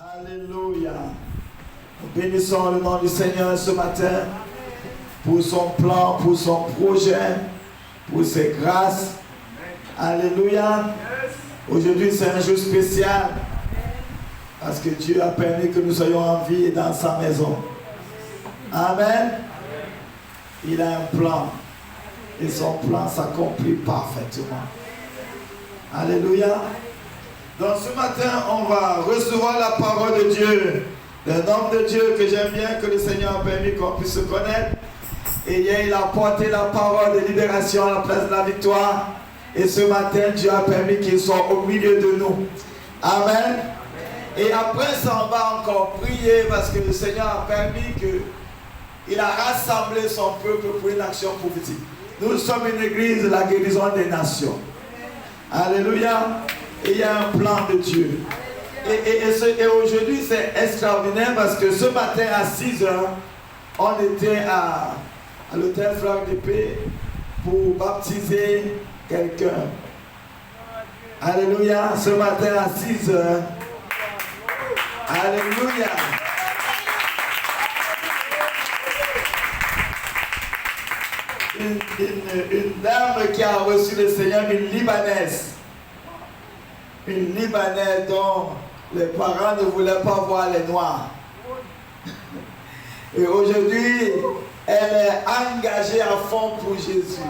Alléluia. Nous bénissons le nom du Seigneur ce matin pour son plan, pour son projet, pour ses grâces. Alléluia. Aujourd'hui, c'est un jour spécial parce que Dieu a permis que nous soyons en vie dans sa maison. Amen. Il a un plan et son plan s'accomplit parfaitement. Alléluia. Donc ce matin, on va recevoir la parole de Dieu, d'un homme de Dieu que j'aime bien, que le Seigneur a permis qu'on puisse se connaître. Et hier, il a porté la parole de libération à la place de la victoire. Et ce matin, Dieu a permis qu'il soit au milieu de nous. Amen. Et après ça, on va encore prier parce que le Seigneur a permis qu'il a rassemblé son peuple pour une action prophétique. Nous sommes une église de la guérison des nations. Alléluia. Et il y a un plan de Dieu. Et aujourd'hui, c'est extraordinaire parce que ce matin à 6 h, on était à l'hôtel Fleur d'Épée pour baptiser quelqu'un. Alléluia. Ce matin à 6 h. Alléluia. Une dame qui a reçu le Seigneur, une Libanaise. Une Libanaise dont les parents ne voulaient pas voir les Noirs. Et aujourd'hui, elle est engagée à fond pour Jésus.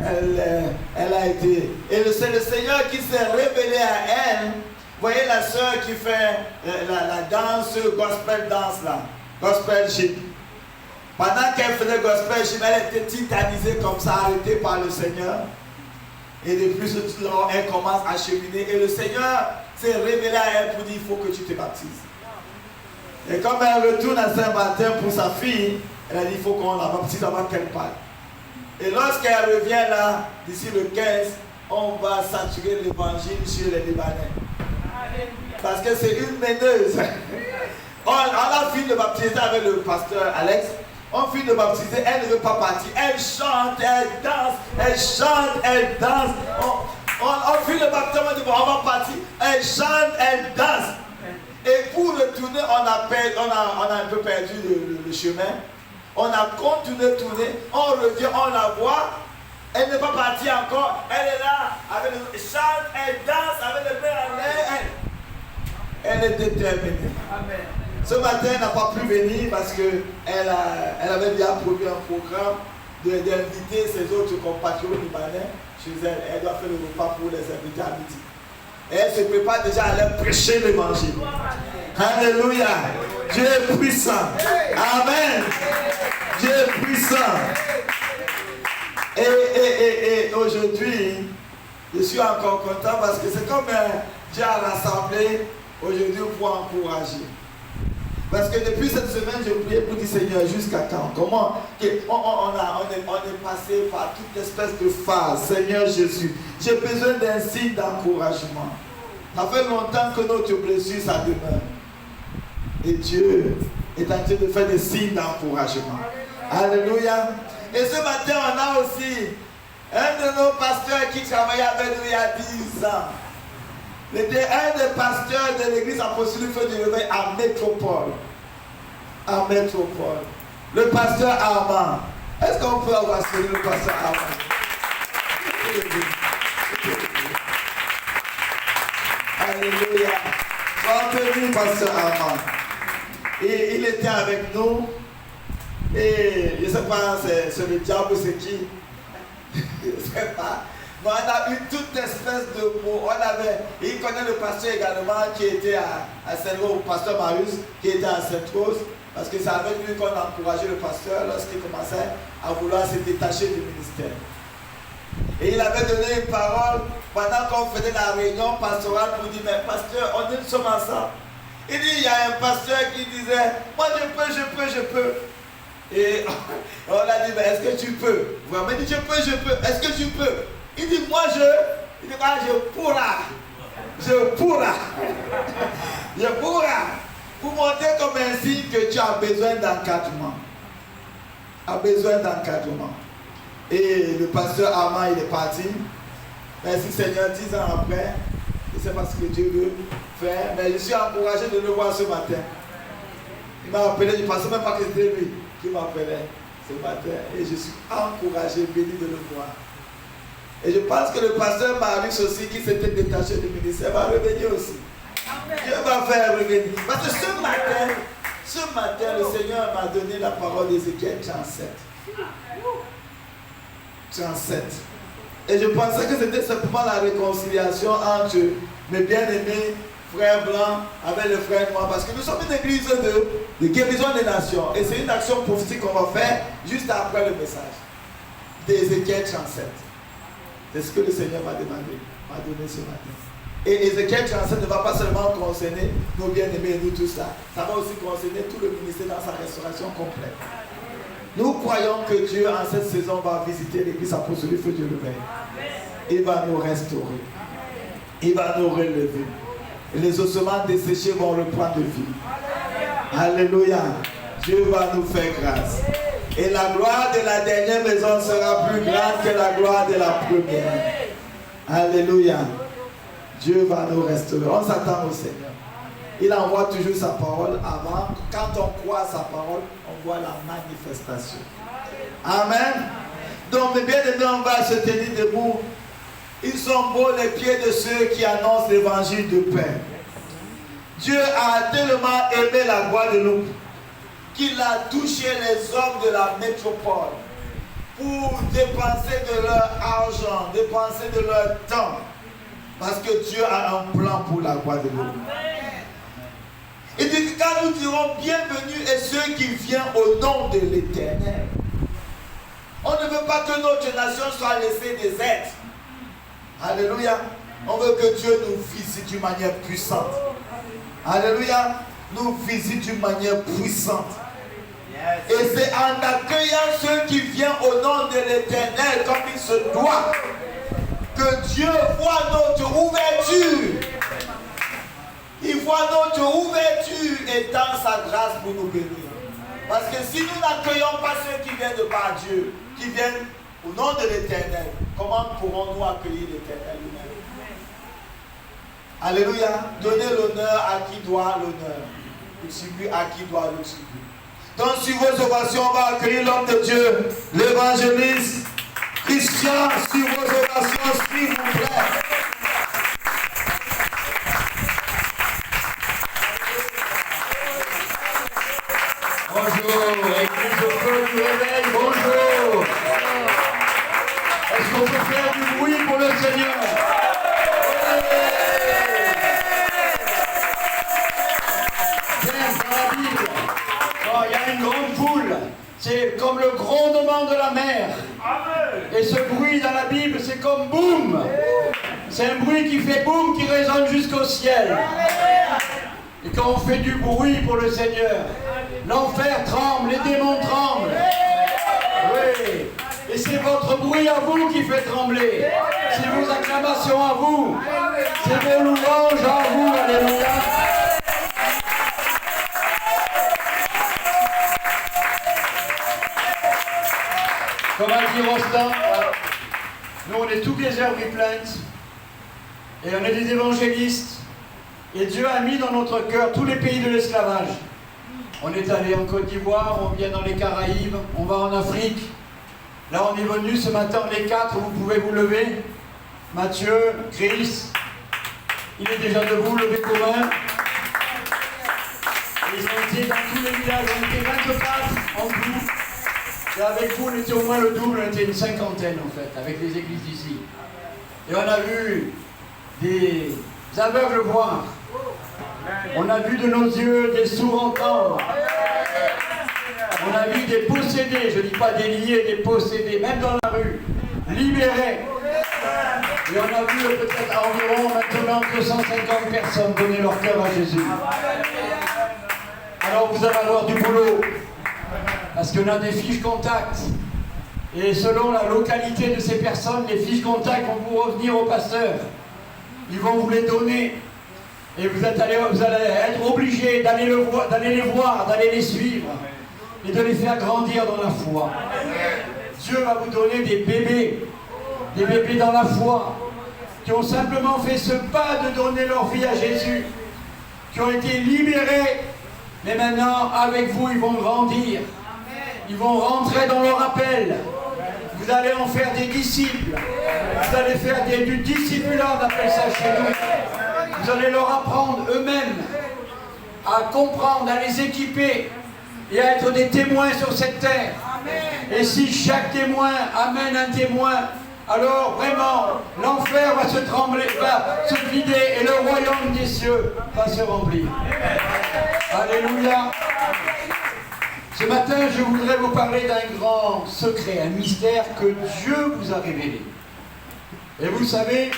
Elle a été. Et c'est le Seigneur qui s'est révélé à elle. Vous voyez la soeur qui fait la danse, gospel dance là, gospel chip. Pendant qu'elle faisait gospel chip, elle était titanisée comme ça, arrêtée par le Seigneur. Et depuis ce temps, elle commence à cheminer. Et le Seigneur s'est révélé à elle pour dire, il faut que tu te baptises. Et comme elle retourne à Saint-Martin pour sa fille, elle a dit, il faut qu'on la baptise avant qu'elle parle. Et lorsqu'elle revient là, d'ici le 15, on va saturer l'évangile sur les Libanais. Parce que c'est une meneuse. On a fini de baptiser avec le pasteur Alex. On finit de baptiser, elle ne veut pas partir. Elle chante, elle danse, elle chante, elle danse. On finit le baptême, on dit bon, on va partir. Elle chante, elle danse. Et pour retourner, on a un peu perdu le chemin. On a continué de tourner. On revient, on la voit. Elle n'est pas partie encore. Elle est là, elle chante, elle danse avec le mains en l'air. Elle est déterminée. Amen. Ce matin, elle n'a pas pu venir parce qu'elle avait déjà prévu un programme d'inviter ses autres compatriotes libanais chez elle. Elle doit faire le repas pour les inviter à midi. Et elle se prépare déjà à aller prêcher l'évangile. Alléluia. Dieu est puissant. Amen. Dieu est puissant. Et aujourd'hui, je suis encore content parce que c'est comme Dieu a rassemblé aujourd'hui pour encourager. Parce que depuis cette semaine, je priais pour dire Seigneur, jusqu'à quand? Comment on est passé par toute espèce de phase. Seigneur Jésus, j'ai besoin d'un signe d'encouragement. Ça fait longtemps que notre blessure, ça demeure. Et Dieu est en train de faire des signes d'encouragement. Alléluia. Et ce matin, on a aussi un de nos pasteurs qui travaillait avec nous il y a 10 ans. Il était un des pasteurs de l'église apostolique Feu du Réveil à Métropole. À Métropole. Le pasteur Armand. Est-ce qu'on peut avoir salué le pasteur Armand? Alléluia. Sois béni, pasteur Armand. Et il était avec nous. Et je ne sais pas, c'est le diable, c'est qui? Je ne sais pas. On a eu toute espèce de mots. Il connaît le pasteur également qui était à Saint-Rose, le pasteur Marius, qui était à Sainte-Rose, parce que c'est avec lui qu'on a encouragé le pasteur lorsqu'il commençait à vouloir se détacher du ministère. Et il avait donné une parole pendant qu'on faisait la réunion pastorale pour dire, mais pasteur, on est sommes ensemble. Il dit, il y a un pasteur qui disait, moi je peux. Et on a dit, mais est-ce que tu peux? Vraiment, il dit, je peux. Est-ce que tu peux? Il dit, moi il dit, je pourra. Pour montrer comme un signe que tu as besoin d'encadrement. Et le pasteur Armand, il est parti. Merci Seigneur, 10 ans après, sais pas ce que Dieu veut faire, mais je suis encouragé de le voir ce matin. Il m'a appelé, je ne pensais même pas que c'était lui qui m'appelait ce matin. Et je suis encouragé, béni de le voir. Et je pense que le pasteur Marius aussi, qui s'était détaché du ministère, va revenir aussi. Dieu va faire revenir. Parce que ce matin, le Seigneur m'a donné la parole d'Ézéchiel 37. 37. Et je pensais que c'était simplement la réconciliation entre mes bien-aimés frères blancs avec les frères noirs. Parce que nous sommes une église de guérison des nations. Et c'est une action prophétique qu'on va faire juste après le message d'Ézéchiel 37. C'est ce que le Seigneur m'a demandé, m'a donné ce matin. Et Ézéchiel 37 ne va pas seulement concerner nos bien-aimés et nous tous là. Ça va aussi concerner tout le ministère dans sa restauration complète. Nous croyons que Dieu en cette saison va visiter l'église apostolique Feu Dieu le Père. Il va nous restaurer. Il va nous relever. Et les ossements desséchés vont reprendre vie. Alléluia. Dieu va nous faire grâce. Et la gloire de la dernière maison sera plus grande que la gloire de la première. Alléluia. Dieu va nous restaurer. On s'attend au Seigneur. Il envoie toujours sa parole avant. Quand on croit à sa parole, on voit la manifestation. Amen. Donc, mes bien-aimés, on va se tenir debout. Ils sont beaux les pieds de ceux qui annoncent l'évangile de paix. Dieu a tellement aimé la Guadeloupe qu'il a touché les hommes de la métropole pour dépenser de leur argent, dépenser de leur temps. Parce que Dieu a un plan pour la Guadeloupe. Il dit que quand nous dirons bienvenue et ceux qui viennent au nom de l'Éternel, on ne veut pas que notre nation soit laissée déserte. Alléluia. On veut que Dieu nous visite d'une manière puissante. Alléluia. Nous visite d'une manière puissante. Et c'est en accueillant ceux qui viennent au nom de l'Éternel comme il se doit que Dieu voit notre ouverture. Il voit notre ouverture et tend sa grâce pour nous bénir. Parce que si nous n'accueillons pas ceux qui viennent de par Dieu, qui viennent au nom de l'Éternel, comment pourrons-nous accueillir l'Éternel lui-même? Alléluia. Donnez l'honneur à qui doit l'honneur. Le tribut à qui doit le tribut. Donc sur vos ovations, on va accueillir l'homme de Dieu, l'évangéliste Christian, sur vos ovations, s'il vous plaît. Bonjour, Église au feu du réveil, bonjour. Est-ce qu'on peut faire du bruit pour le Seigneur? Dans la Bible, quand il y a une grande foule, c'est comme le grondement de la mer. Et ce bruit dans la Bible, c'est comme boum. C'est un bruit qui fait boum, qui résonne jusqu'au ciel. Et quand on fait du bruit pour le Seigneur, l'enfer tremble, les démons tremblent. Oui. Et c'est votre bruit à vous qui fait trembler. C'est vos acclamations à vous. C'est vos louanges à vous. Alléluia. Comme a dit Rostand, nous on est Together We Plant. Et on est des évangélistes. Et Dieu a mis dans notre cœur tous les pays de l'esclavage. On est allé en Côte d'Ivoire, on vient dans les Caraïbes, on va en Afrique. Là, on est venu ce matin, les quatre, vous pouvez vous lever. Mathieu, Chris, il est déjà debout, levez vos mains. Ils ont été dans tous les villages, on était 24 en tout. Et avec vous, on était au moins le double, on était une cinquantaine en fait, avec les églises ici. Et on a vu des aveugles voir. On a vu de nos yeux des sourds entendre. On a vu des possédés, je ne dis pas des liés, des possédés, même dans la rue, libérés. Et on a vu peut-être environ maintenant 250 personnes donner leur cœur à Jésus. Alors vous allez avoir du boulot, parce qu'on a des fiches contacts. Et selon la localité de ces personnes, les fiches contacts vont vous revenir au pasteur. Ils vont vous les donner. Et vous allez être obligé d'aller les voir, d'aller les suivre et de les faire grandir dans la foi. Dieu va vous donner des bébés dans la foi. qui ont simplement fait ce pas de donner leur vie à Jésus, qui ont été libérés, mais maintenant, avec vous, ils vont grandir. Ils vont rentrer dans leur appel. Vous allez en faire des disciples. Vous allez faire du discipulat, on appelle ça chez nous. Vous allez leur apprendre eux-mêmes à comprendre, à les équiper et à être des témoins sur cette terre. Et si chaque témoin amène un témoin, alors vraiment, l'enfer va se vider et le royaume des cieux va se remplir. Alléluia. Ce matin, je voudrais vous parler d'un grand secret, un mystère que Dieu vous a révélé. Et vous savez,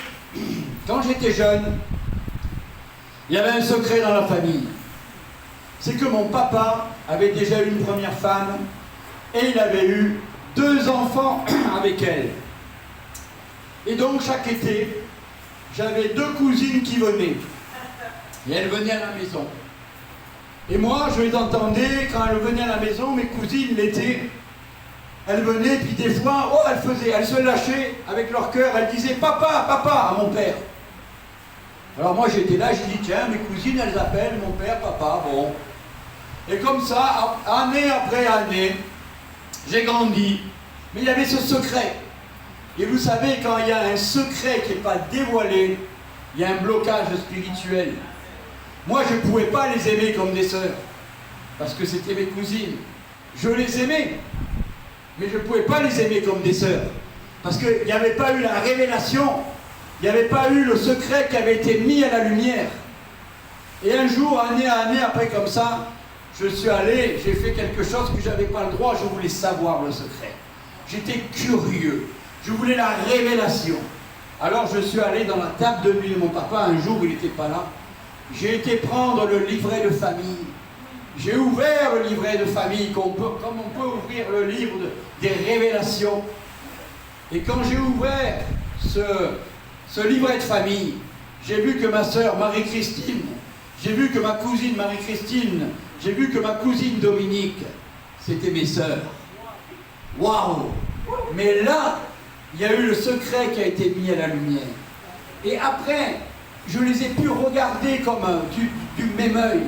quand j'étais jeune, il y avait un secret dans la famille. C'est que mon papa avait déjà eu une première femme et il avait eu 2 enfants avec elle. Et donc chaque été, j'avais 2 cousines qui venaient. Et elles venaient à la maison. Et moi, je les entendais quand elles venaient à la maison, mes cousines l'été. Elles venaient, puis des fois, oh, elles se lâchaient avec leur cœur, elles disaient papa, papa à mon père. Alors moi j'étais là, je dis tiens, mes cousines elles appellent mon père, papa, bon. Et comme ça, année après année, j'ai grandi. Mais il y avait ce secret. Et vous savez, quand il y a un secret qui n'est pas dévoilé, il y a un blocage spirituel. Moi, je ne pouvais pas les aimer comme des sœurs, parce que c'était mes cousines. Je les aimais, mais je ne pouvais pas les aimer comme des sœurs, parce qu'il n'y avait pas eu la révélation, il n'y avait pas eu le secret qui avait été mis à la lumière. Et un jour, année après comme ça, je suis allé, j'ai fait quelque chose que je n'avais pas le droit, je voulais savoir le secret. J'étais curieux, je voulais la révélation. Alors je suis allé dans la table de nuit de mon papa, un jour il n'était pas là. J'ai été prendre le livret de famille. J'ai ouvert le livret de famille, comme on peut ouvrir le livre des révélations. Et quand j'ai ouvert ce livret de famille, j'ai vu que ma sœur Marie-Christine, j'ai vu que ma cousine Marie-Christine, j'ai vu que ma cousine Dominique, c'était mes sœurs. Waouh! Mais là, il y a eu le secret qui a été mis à la lumière. Et après, je les ai pu regarder comme du même œil.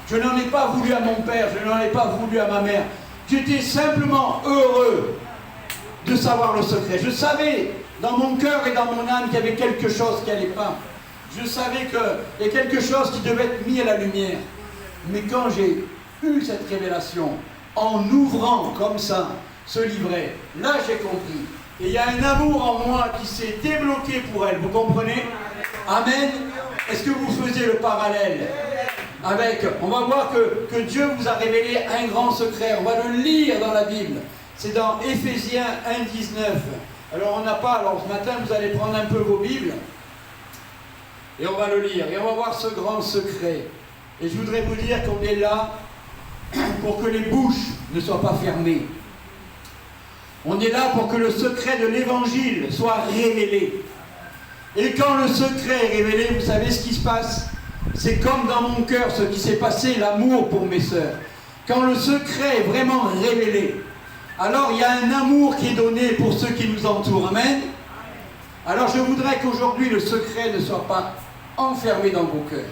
Je n'en ai pas voulu à mon père, je n'en ai pas voulu à ma mère. J'étais simplement heureux de savoir le secret. Je savais dans mon cœur et dans mon âme qu'il y avait quelque chose qui n'allait pas. Je savais qu'il y a quelque chose qui devait être mis à la lumière. Mais quand j'ai eu cette révélation, en ouvrant comme ça ce livret, là j'ai compris. Et il y a un amour en moi qui s'est débloqué pour elle, vous comprenez? Amen. Est-ce que vous faisiez le parallèle avec, on va voir que Dieu vous a révélé un grand secret, on va le lire dans la Bible. C'est dans Éphésiens 1,19. Alors on n'a pas, alors ce matin vous allez prendre un peu vos Bibles et on va le lire et on va voir ce grand secret. Et je voudrais vous dire qu'on est là pour que les bouches ne soient pas fermées. On est là pour que le secret de l'évangile soit révélé. Et quand le secret est révélé, vous savez ce qui se passe? C'est comme dans mon cœur ce qui s'est passé, l'amour pour mes sœurs. Quand le secret est vraiment révélé, alors il y a un amour qui est donné pour ceux qui nous entourent. Amen. Alors je voudrais qu'aujourd'hui le secret ne soit pas enfermé dans vos cœurs.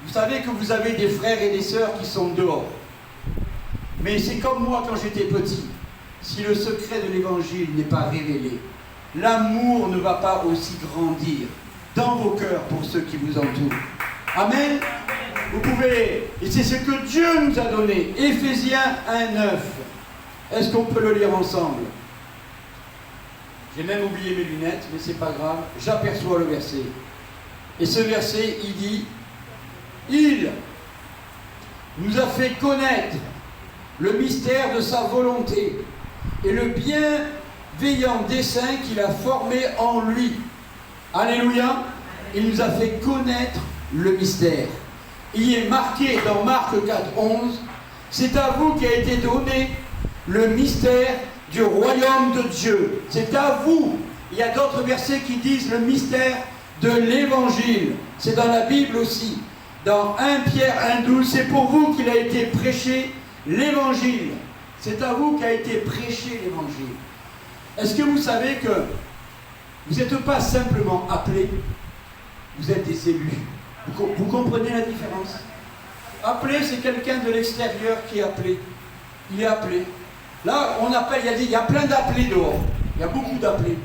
Vous savez que vous avez des frères et des sœurs qui sont dehors. Mais c'est comme moi quand j'étais petit. Si le secret de l'évangile n'est pas révélé, l'amour ne va pas aussi grandir dans vos cœurs pour ceux qui vous entourent. Amen. Vous pouvez, et c'est ce que Dieu nous a donné. Éphésiens 1,9. Est-ce qu'on peut le lire ensemble? J'ai même oublié mes lunettes, mais c'est pas grave. J'aperçois le verset. Et ce verset, il dit, il nous a fait connaître le mystère de sa volonté et le bienveillant dessein qu'il a formé en lui. Alléluia. Il nous a fait connaître le mystère. Il est marqué dans Marc 4,11. C'est à vous qui a été donné le mystère du royaume de Dieu. C'est à vous. Il y a d'autres versets qui disent le mystère de l'évangile. C'est dans la Bible aussi. Dans 1 Pierre 1,12, c'est pour vous qu'il a été prêché l'évangile. C'est à vous qu'a été prêché l'évangile. Est-ce que vous savez que Vous n'êtes pas simplement appelés, vous êtes des élus. Vous comprenez la différence? Appelé, c'est quelqu'un de l'extérieur qui est appelé. Il est appelé. Là, on appelle, il y a plein d'appelés dehors. Il y a beaucoup d'appelés.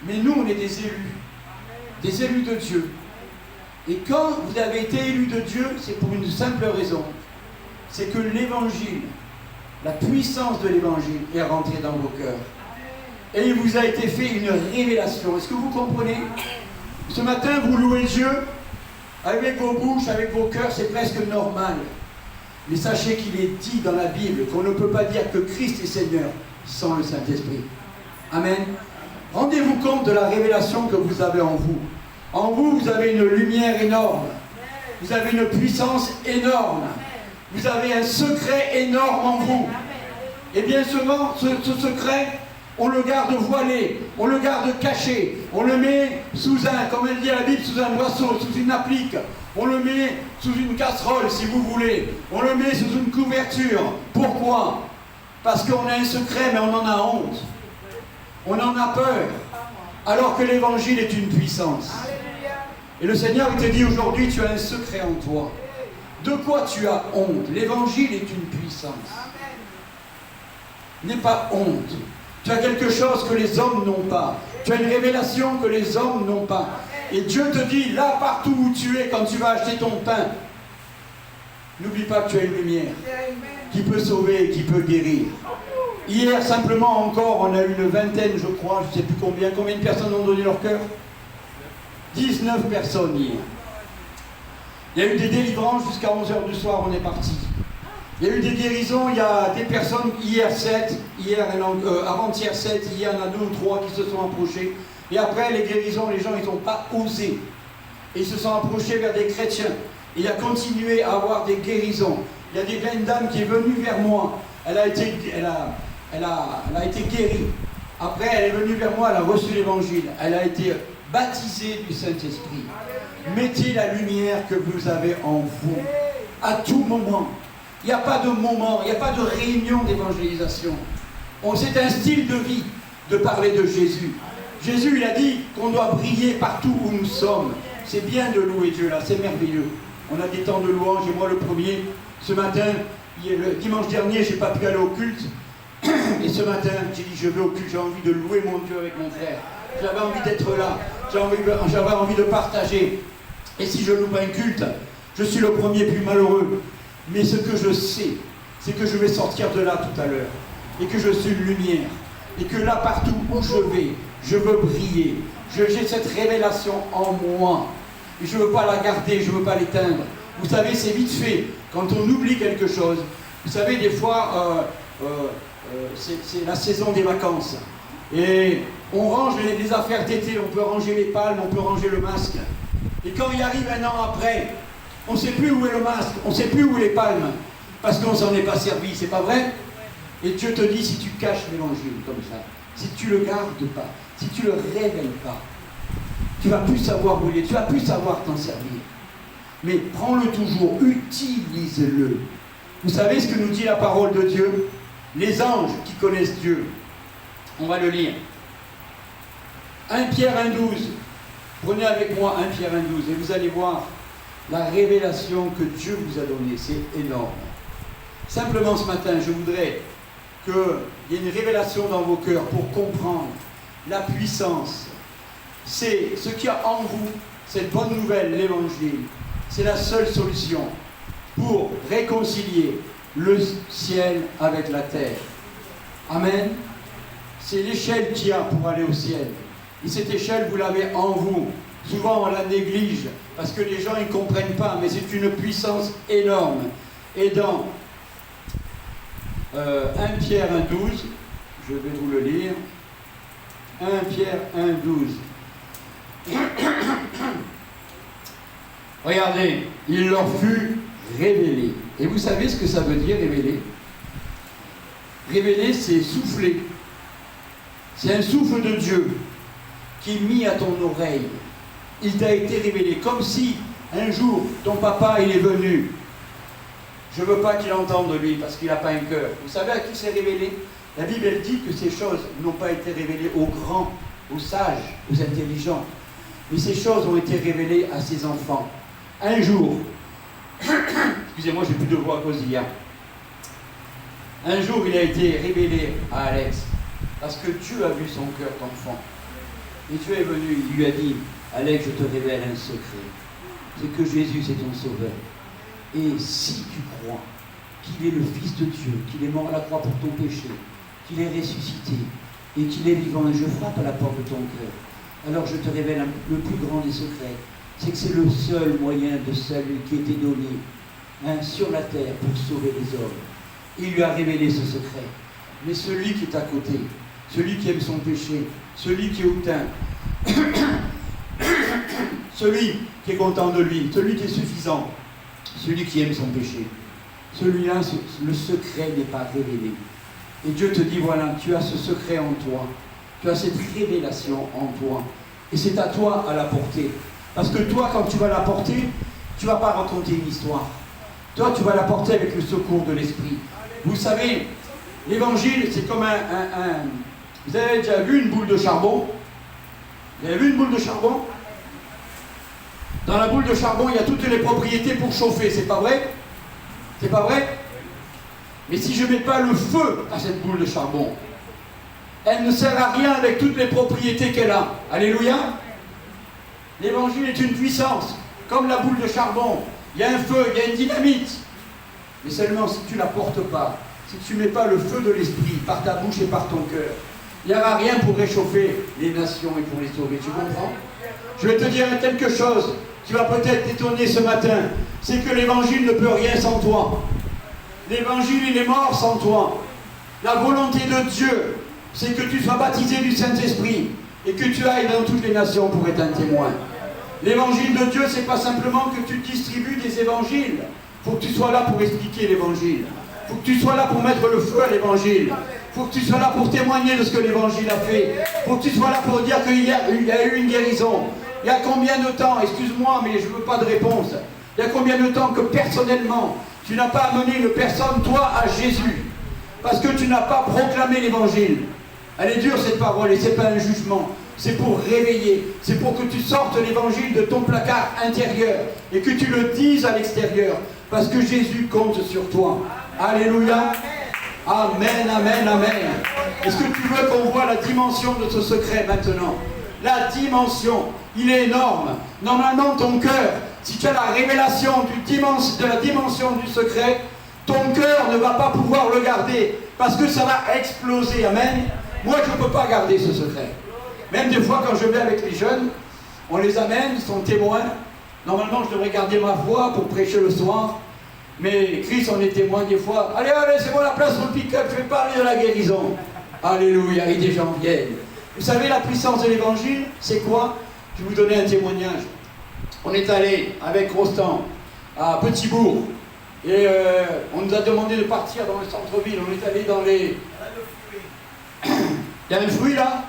Mais nous, on est des élus de Dieu. Et quand vous avez été élus de Dieu, c'est pour une simple raison. C'est que l'évangile, la puissance de l'évangile est rentrée dans vos cœurs. Et il vous a été fait une révélation. Est-ce que vous comprenez? Ce matin, vous louez Dieu avec vos bouches, avec vos cœurs, c'est presque normal. Mais sachez qu'il est dit dans la Bible qu'on ne peut pas dire que Christ est Seigneur sans le Saint-Esprit. Amen. Rendez-vous compte de la révélation que vous avez en vous. En vous, vous avez une lumière énorme. Vous avez une puissance énorme. Vous avez un secret énorme en vous. Et bien souvent, ce secret, on le garde voilé, on le garde caché, on le met sous comme elle dit la Bible, sous un boisseau, sous une applique, on le met sous une casserole si vous voulez, on le met sous une couverture. Pourquoi? Parce qu'on a un secret mais on en a honte. On en a peur. Alors que l'évangile est une puissance. Et le Seigneur il te dit aujourd'hui, tu as un secret en toi. De quoi tu as honte? L'évangile est une puissance. N'aie pas honte. Tu as quelque chose que les hommes n'ont pas. Tu as une révélation que les hommes n'ont pas. Et Dieu te dit, là, partout où tu es, quand tu vas acheter ton pain, n'oublie pas que tu as une lumière qui peut sauver et qui peut guérir. Hier, simplement encore, on a eu une vingtaine, je crois, je ne sais plus combien de personnes ont donné leur cœur? 19 personnes hier. Il y a eu des délivrances jusqu'à 11h du soir, on est parti. Il y a eu des guérisons, il y a des personnes, hier 7, avant-hier 7, hier il y en a 2 ou 3 qui se sont approchés. Et après les guérisons, les gens ils n'ont pas osé. Et ils se sont approchés vers des chrétiens. Et il a continué à avoir des guérisons. Il y a une dame qui est venue vers moi. Elle a été guérie. Après elle est venue vers moi, elle a reçu l'évangile. Elle a été baptisée du Saint-Esprit. Mettez la lumière que vous avez en vous. À tout moment. Il n'y a pas de moment, il n'y a pas de réunion d'évangélisation. C'est un style de vie de parler de Jésus. Jésus, il a dit qu'on doit briller partout où nous sommes. C'est bien de louer Dieu là, c'est merveilleux. On a des temps de louange et moi le premier, ce matin, le dimanche dernier, je n'ai pas pu aller au culte. Et ce matin, j'ai dit je vais au culte, j'ai envie de louer mon Dieu avec mon frère. J'avais envie d'être là, j'avais envie de partager. Et si je loupe un culte, je suis le premier plus malheureux. Mais ce que je sais, c'est que je vais sortir de là tout à l'heure. Et que je suis une lumière. Et que là, partout où je vais, je veux briller. J'ai cette révélation en moi. Et je ne veux pas la garder, je ne veux pas l'éteindre. Vous savez, c'est vite fait. Quand on oublie quelque chose, vous savez, des fois, c'est la saison des vacances. Et on range les affaires d'été, on peut ranger les palmes, on peut ranger le masque. Et quand il arrive un an après, on ne sait plus où est le masque, on ne sait plus où est les palmes, parce qu'on ne s'en est pas servi, c'est pas vrai? Et Dieu te dit, si tu caches l'évangile comme ça, si tu ne le gardes pas, si tu ne le révèles pas, tu ne vas plus savoir où il est, tu ne vas plus savoir t'en servir. Mais prends-le toujours, utilise-le. Vous savez ce que nous dit la parole de Dieu? Les anges qui connaissent Dieu. On va le lire. 1 Pierre 1,12. Prenez avec moi 1 Pierre 1,12 et vous allez voir la révélation que Dieu vous a donnée, c'est énorme. Simplement ce matin, je voudrais qu'il y ait une révélation dans vos cœurs pour comprendre la puissance. C'est ce qu'il y a en vous, cette bonne nouvelle, l'évangile. C'est la seule solution pour réconcilier le ciel avec la terre. Amen. C'est l'échelle qu'il y a pour aller au ciel. Et cette échelle, vous l'avez en vous. Souvent, on la néglige parce que les gens ne comprennent pas, mais c'est une puissance énorme. Et dans 1 Pierre 1,12, je vais vous le lire. 1 Pierre 1,12. Regardez, il leur fut révélé. Et vous savez ce que ça veut dire, révéler? Révéler, c'est souffler. C'est un souffle de Dieu qui est mis à ton oreille. Il t'a été révélé, comme si un jour ton papa il est venu. Je ne veux pas qu'il entende lui parce qu'il n'a pas un cœur. Vous savez à qui c'est révélé? La Bible elle dit que ces choses n'ont pas été révélées aux grands, aux sages, aux intelligents. Mais ces choses ont été révélées à ses enfants. Un jour, excusez-moi, j'ai plus de voix à cause d'hier. Un jour, il a été révélé à Alex, parce que Dieu a vu son cœur d'enfant. Et Dieu est venu, il lui a dit, Alex, je te révèle un secret. C'est que Jésus, c'est ton sauveur. Et si tu crois qu'il est le Fils de Dieu, qu'il est mort à la croix pour ton péché, qu'il est ressuscité, et qu'il est vivant, et je frappe à la porte de ton cœur, alors je te révèle le plus grand des secrets, c'est que c'est le seul moyen de salut qui a été donné sur la terre pour sauver les hommes. Il lui a révélé ce secret. Mais celui qui est à côté, celui qui aime son péché, celui qui est hautain, celui qui est content de lui, celui qui est suffisant, celui qui aime son péché, celui-là, le secret n'est pas révélé. Et Dieu te dit, voilà, tu as ce secret en toi, tu as cette révélation en toi, et c'est à toi à la porter. Parce que toi, quand tu vas la porter, tu ne vas pas raconter une histoire. Toi, tu vas la porter avec le secours de l'Esprit. Vous savez, l'évangile, c'est comme Vous avez déjà vu une boule de charbon? Vous avez vu une boule de charbon? Dans la boule de charbon, il y a toutes les propriétés pour chauffer, c'est pas vrai? C'est pas vrai? Mais si je ne mets pas le feu à cette boule de charbon, elle ne sert à rien avec toutes les propriétés qu'elle a. Alléluia. L'évangile est une puissance, comme la boule de charbon. Il y a un feu, il y a une dynamite. Mais seulement si tu ne la portes pas, si tu ne mets pas le feu de l'esprit par ta bouche et par ton cœur, il n'y aura rien pour réchauffer les nations et pour les sauver. Tu comprends? Je vais te dire quelque chose qui va peut-être t'étonner ce matin. C'est que l'évangile ne peut rien sans toi. L'évangile, il est mort sans toi. La volonté de Dieu, c'est que tu sois baptisé du Saint-Esprit et que tu ailles dans toutes les nations pour être un témoin. L'évangile de Dieu, c'est pas simplement que tu distribues des évangiles. Il faut que tu sois là pour expliquer l'évangile. Il faut que tu sois là pour mettre le feu à l'évangile. Il faut que tu sois là pour témoigner de ce que l'évangile a fait. Il faut que tu sois là pour dire qu'il y a eu une guérison. Il y a combien de temps, excuse-moi, mais je ne veux pas de réponse. Il y a combien de temps que personnellement, tu n'as pas amené une personne, toi, à Jésus? Parce que tu n'as pas proclamé l'évangile. Elle est dure cette parole et ce n'est pas un jugement. C'est pour réveiller. C'est pour que tu sortes l'évangile de ton placard intérieur et que tu le dises à l'extérieur. Parce que Jésus compte sur toi. Alléluia. Amen, amen, amen. Est-ce que tu veux qu'on voit la dimension de ce secret maintenant? La dimension, il est énorme. Normalement, ton cœur, si tu as la révélation de la dimension du secret, ton cœur ne va pas pouvoir le garder parce que ça va exploser. Amen. Moi, je ne peux pas garder ce secret. Même des fois, quand je vais avec les jeunes, on les amène, ils sont témoins. Normalement, je devrais garder ma voix pour prêcher le soir. Mais Chris, on est témoin des fois. Allez, c'est moi la place sur le pick-up, je vais parler de la guérison. Alléluia, et des gens viennent. Vous savez, la puissance de l'évangile, c'est quoi? Je vais vous donner un témoignage. On est allé avec Rostand à Petit-Bourg. Et on nous a demandé de partir dans le centre-ville. On est allé dans les... Il y a un fruit là?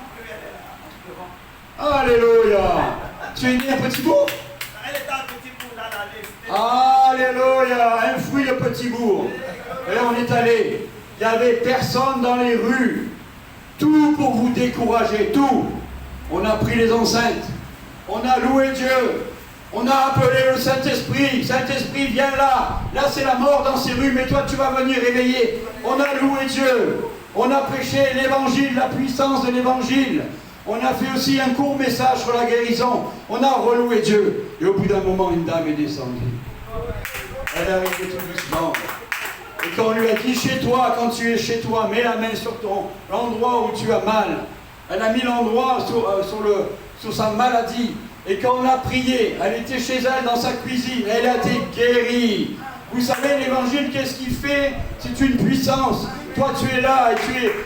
Alléluia. Tu es né à Petit-Bourg? Alléluia. Un fruit de Petit-Bourg. Et là on est allé. Il n'y avait personne dans les rues. Tout pour vous décourager, tout. On a pris les enceintes. On a loué Dieu. On a appelé le Saint-Esprit. Saint-Esprit, viens là. Là, c'est la mort dans ces rues, mais toi, tu vas venir réveiller. On a loué Dieu. On a prêché l'évangile, la puissance de l'évangile. On a fait aussi un court message sur la guérison. On a reloué Dieu. Et au bout d'un moment, une dame est descendue. Elle est arrivée tout doucement. Et quand on lui a dit, chez toi, quand tu es chez toi, mets la main sur l'endroit où tu as mal. Elle a mis l'endroit sur sa maladie. Et quand on a prié, elle était chez elle dans sa cuisine, elle a été guérie. Vous savez, l'évangile, qu'est-ce qu'il fait? C'est une puissance. Toi, tu es là et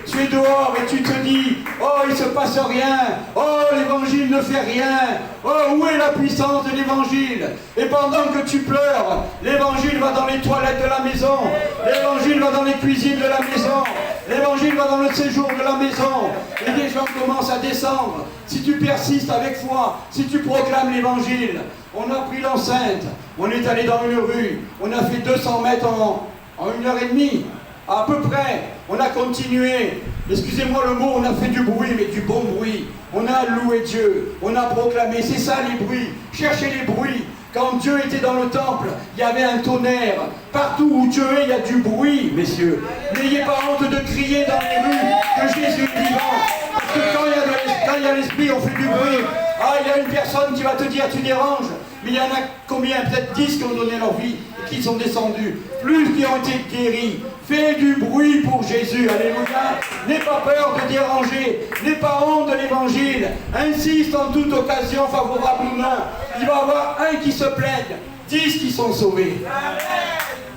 tu es dehors et tu te dis, oh, il ne se passe rien. Oh, l'évangile ne fait rien. Oh, où est la puissance de l'évangile? Et pendant que tu pleures, l'évangile va dans les toilettes de la maison. L'évangile va dans les cuisines de la maison. L'évangile va dans le séjour de la maison. Et des gens commencent à descendre. Si tu persistes avec foi, si tu proclames l'évangile, on a pris l'enceinte, on est allé dans une rue, on a fait 200 mètres en 1h30, à peu près. on a continué. Excusez-moi le mot, on a fait du bruit, mais du bon bruit. On a loué Dieu, on a proclamé. C'est ça les bruits. Cherchez les bruits. Quand Dieu était dans le temple, il y avait un tonnerre. Partout où Dieu est, il y a du bruit, messieurs. N'ayez pas honte de crier dans les rues que Jésus est vivant. Parce que quand il y a l'esprit, on fait du bruit. Ah, il y a une personne qui va te dire tu déranges. Mais il y en a combien? Peut-être 10 qui ont donné leur vie et qui sont descendus. Plus qui ont été guéris. Fais du bruit pour Jésus. Alléluia. N'aie pas peur de déranger. N'aie pas honte de l'évangile. Insiste en toute occasion favorablement. Il va y avoir un qui se plaint, 10 qui sont sauvés.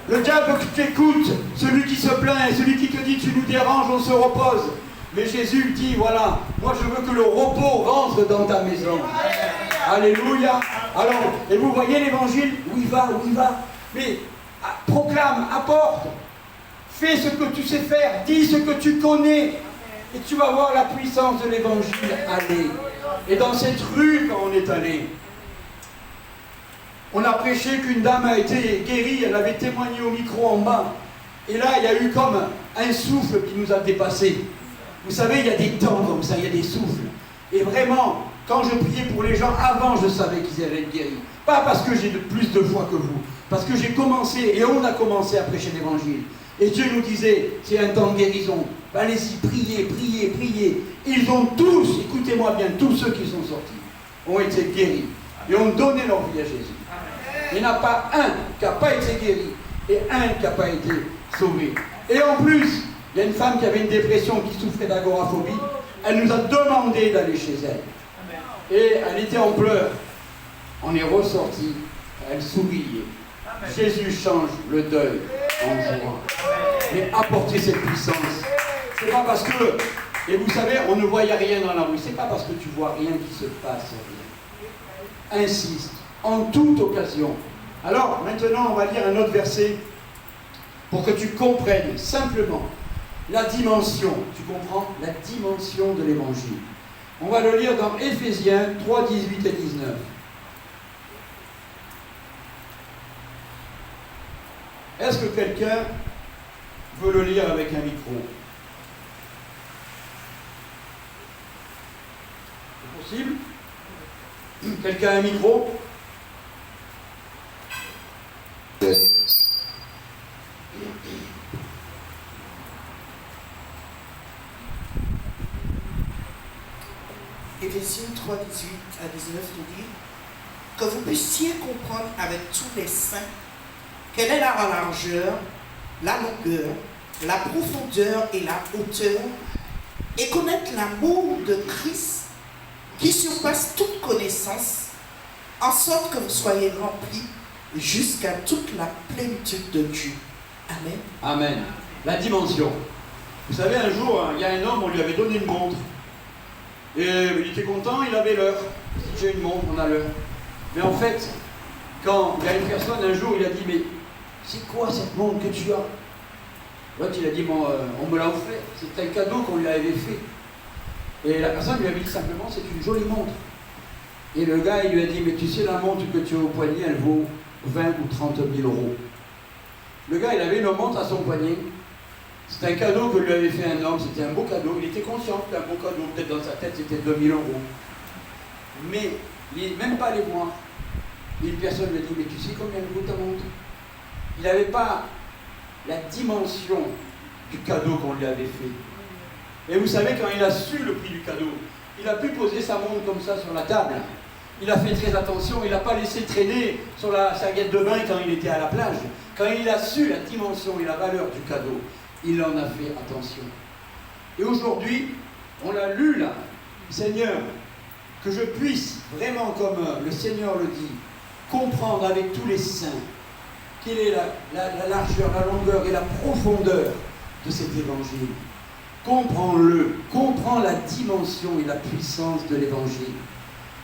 Le diable t'écoute, celui qui se plaint, celui qui te dit tu nous déranges, on se repose. Mais Jésus dit voilà, moi je veux que le repos rentre dans ta maison. Alléluia. Alors, et vous voyez l'évangile, où il va. Mais proclame, apporte. Fais ce que tu sais faire, dis ce que tu connais. Et tu vas voir la puissance de l'évangile aller. Et dans cette rue, quand on est allé, on a prêché qu'une dame a été guérie, elle avait témoigné au micro en bas. Et là, il y a eu comme un souffle qui nous a dépassés. Vous savez, il y a des temps comme ça, il y a des souffles. Et vraiment, quand je priais pour les gens, avant, je savais qu'ils allaient être guéris. Pas parce que j'ai plus de foi que vous, parce que j'ai commencé, et on a commencé à prêcher l'évangile. Et Dieu nous disait, c'est un temps de guérison. Allez-y, priez. Ils ont tous, écoutez-moi bien, tous ceux qui sont sortis, ont été guéris. Et ont donné leur vie à Jésus. Il n'y en a pas un qui n'a pas été guéri et un qui n'a pas été sauvé. Et en plus, il y a une femme qui avait une dépression, qui souffrait d'agoraphobie. Elle nous a demandé d'aller chez elle. Et elle était en pleurs. On est ressorti, elle souriait. Jésus change le deuil en joie. Mais apportez cette puissance. C'est pas parce que, et vous savez, on ne voyait rien dans la rue. C'est pas parce que tu vois rien qu'il se passe rien. Insiste. En toute occasion. Alors, maintenant, on va lire un autre verset pour que tu comprennes simplement la dimension, tu comprends? La dimension de l'évangile. On va le lire dans Éphésiens 3, 18 et 19. Est-ce que quelqu'un veut le lire avec un micro? C'est possible? Quelqu'un a un micro? Éphésiens 3, 18 à 19 nous dit que vous puissiez comprendre avec tous les saints quelle est la largeur, la longueur, la profondeur et la hauteur, et connaître l'amour de Christ qui surpasse toute connaissance, en sorte que vous soyez remplis jusqu'à toute la plénitude de Dieu. Amen. Amen. La dimension. Vous savez, un jour, il y a un homme, on lui avait donné une montre. Et il était content, il avait l'heure. Si j'ai une montre, on a l'heure. Mais en fait, quand il y a une personne, un jour, il a dit, mais c'est quoi cette montre que tu as? L'autre, il a dit, bon, on me l'a offert. C'est un cadeau qu'on lui avait fait. Et la personne lui avait dit simplement, c'est une jolie montre. Et le gars, il lui a dit, mais tu sais, la montre que tu as au poignet, elle vaut 20 ou 30 000 euros. Le gars, il avait une montre à son poignet. C'était un cadeau que lui avait fait un homme, c'était un beau cadeau. Il était conscient que c'était un beau cadeau, peut-être dans sa tête, c'était 2000 euros. Mais, même pas les mois, une personne lui a dit, mais tu sais combien elle vaut ta montre? Il n'avait pas la dimension du cadeau qu'on lui avait fait. Et vous savez, quand il a su le prix du cadeau, il a pu poser sa montre comme ça sur la table. Il a fait très attention, il n'a pas laissé traîner sur la serviette de bain quand il était à la plage. Quand il a su la dimension et la valeur du cadeau, il en a fait attention. Et aujourd'hui, on l'a lu là, Seigneur, que je puisse vraiment, comme le Seigneur le dit, comprendre avec tous les saints quelle est la largeur, la longueur et la profondeur de cet évangile. Comprends-le, comprends la dimension et la puissance de l'évangile.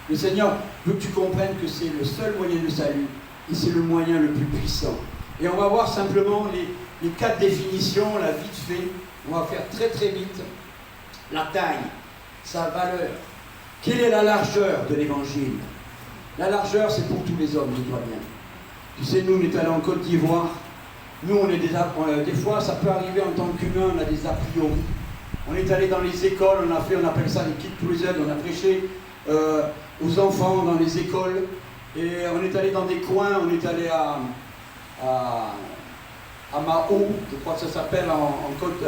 Le Seigneur veut que tu comprennes que c'est le seul moyen de salut et c'est le moyen le plus puissant. Et on va voir simplement les 4 définitions, là, vite fait. On va faire très très vite. La taille, sa valeur. Quelle est la largeur de l'évangile? La largeur, c'est pour tous les hommes, dis-toi bien. Tu sais, nous, on est allés en Côte d'Ivoire Nous, des fois, ça peut arriver en tant qu'humain, on a des a priori. On est allé dans les écoles, on appelle ça les Kids Crusade, on a prêché aux enfants dans les écoles. Et on est allé dans des coins, on est allé à Mao, je crois que ça s'appelle, en côte,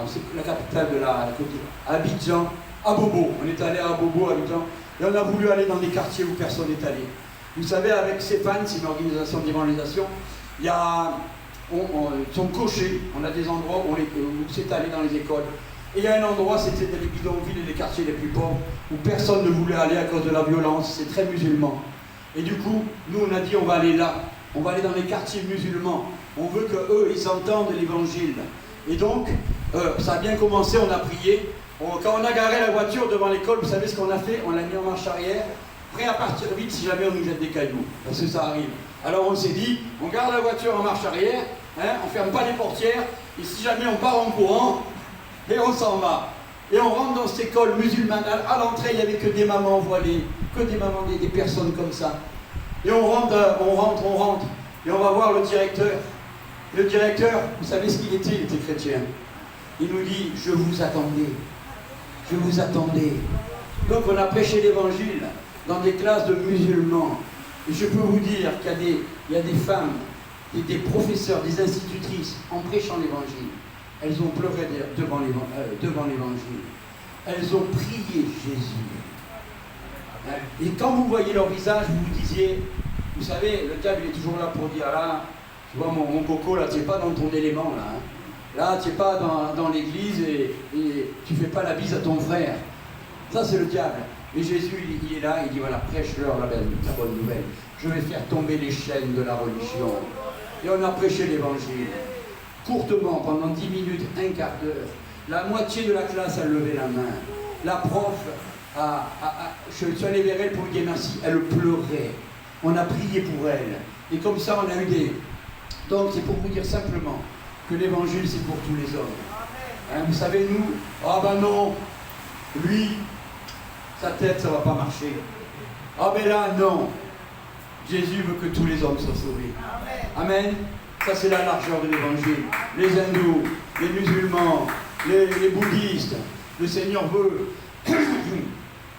c'est la capitale de la côte, Abidjan, à Bobo. On est allé à Bobo, Abidjan, et on a voulu aller dans des quartiers où personne n'est allé. Vous savez, avec CEPAN, c'est une organisation d'évangélisation, il y a, sont cochés, on a des endroits où c'est allé dans les écoles. Et il y a un endroit, c'était les bidonvilles et les quartiers les plus pauvres, où personne ne voulait aller à cause de la violence, c'est très musulman. Et du coup, nous on a dit on va aller là, on va aller dans les quartiers musulmans, on veut qu'eux, ils entendent l'évangile. Et donc, ça a bien commencé, on a prié. Quand on a garé la voiture devant l'école, vous savez ce qu'on a fait? On l'a mis en marche arrière, prêt à partir vite si jamais on nous jette des cailloux, parce que ça arrive. Alors on s'est dit, on garde la voiture en marche arrière, hein, on ne ferme pas les portières, et si jamais on part en courant, et on s'en va. Et on rentre dans cette école musulmane. À l'entrée, il n'y avait que des mamans voilées, que des mamans, des personnes comme ça. Et on rentre. Et on va voir le directeur. Le directeur, vous savez ce qu'il était? Il était chrétien. Il nous dit, je vous attendais. Je vous attendais. Donc on a prêché l'évangile dans des classes de musulmans. Et je peux vous dire qu'il y a des femmes, des professeurs, des institutrices, en prêchant l'évangile. Elles ont pleuré devant l'évangile. Elles ont prié Jésus. Et quand vous voyez leur visage, vous vous disiez, vous savez, le diable il est toujours là pour dire, là, tu vois mon coco, là, tu n'es pas dans ton élément, là. Hein. Là, tu n'es pas dans l'église et tu ne fais pas la bise à ton frère. Ça, c'est le diable. Et Jésus, il est là, il dit, voilà, prêche-leur la bonne nouvelle. Je vais faire tomber les chaînes de la religion. Et on a prêché l'évangile. Courtement, pendant 10 minutes, un quart d'heure, la moitié de la classe a levé la main. La prof, je suis allé vers elle pour lui dire merci, elle pleurait. On a prié pour elle. Et comme ça, on a eu des... Donc, c'est pour vous dire simplement que l'évangile, c'est pour tous les hommes. Hein, vous savez, nous, ah ben non, lui, sa tête, ça ne va pas marcher. Ah ben là, non. Jésus veut que tous les hommes soient sauvés. Amen. Ça, c'est la largeur de l'évangile. Les hindous, les musulmans, les bouddhistes, le Seigneur veut.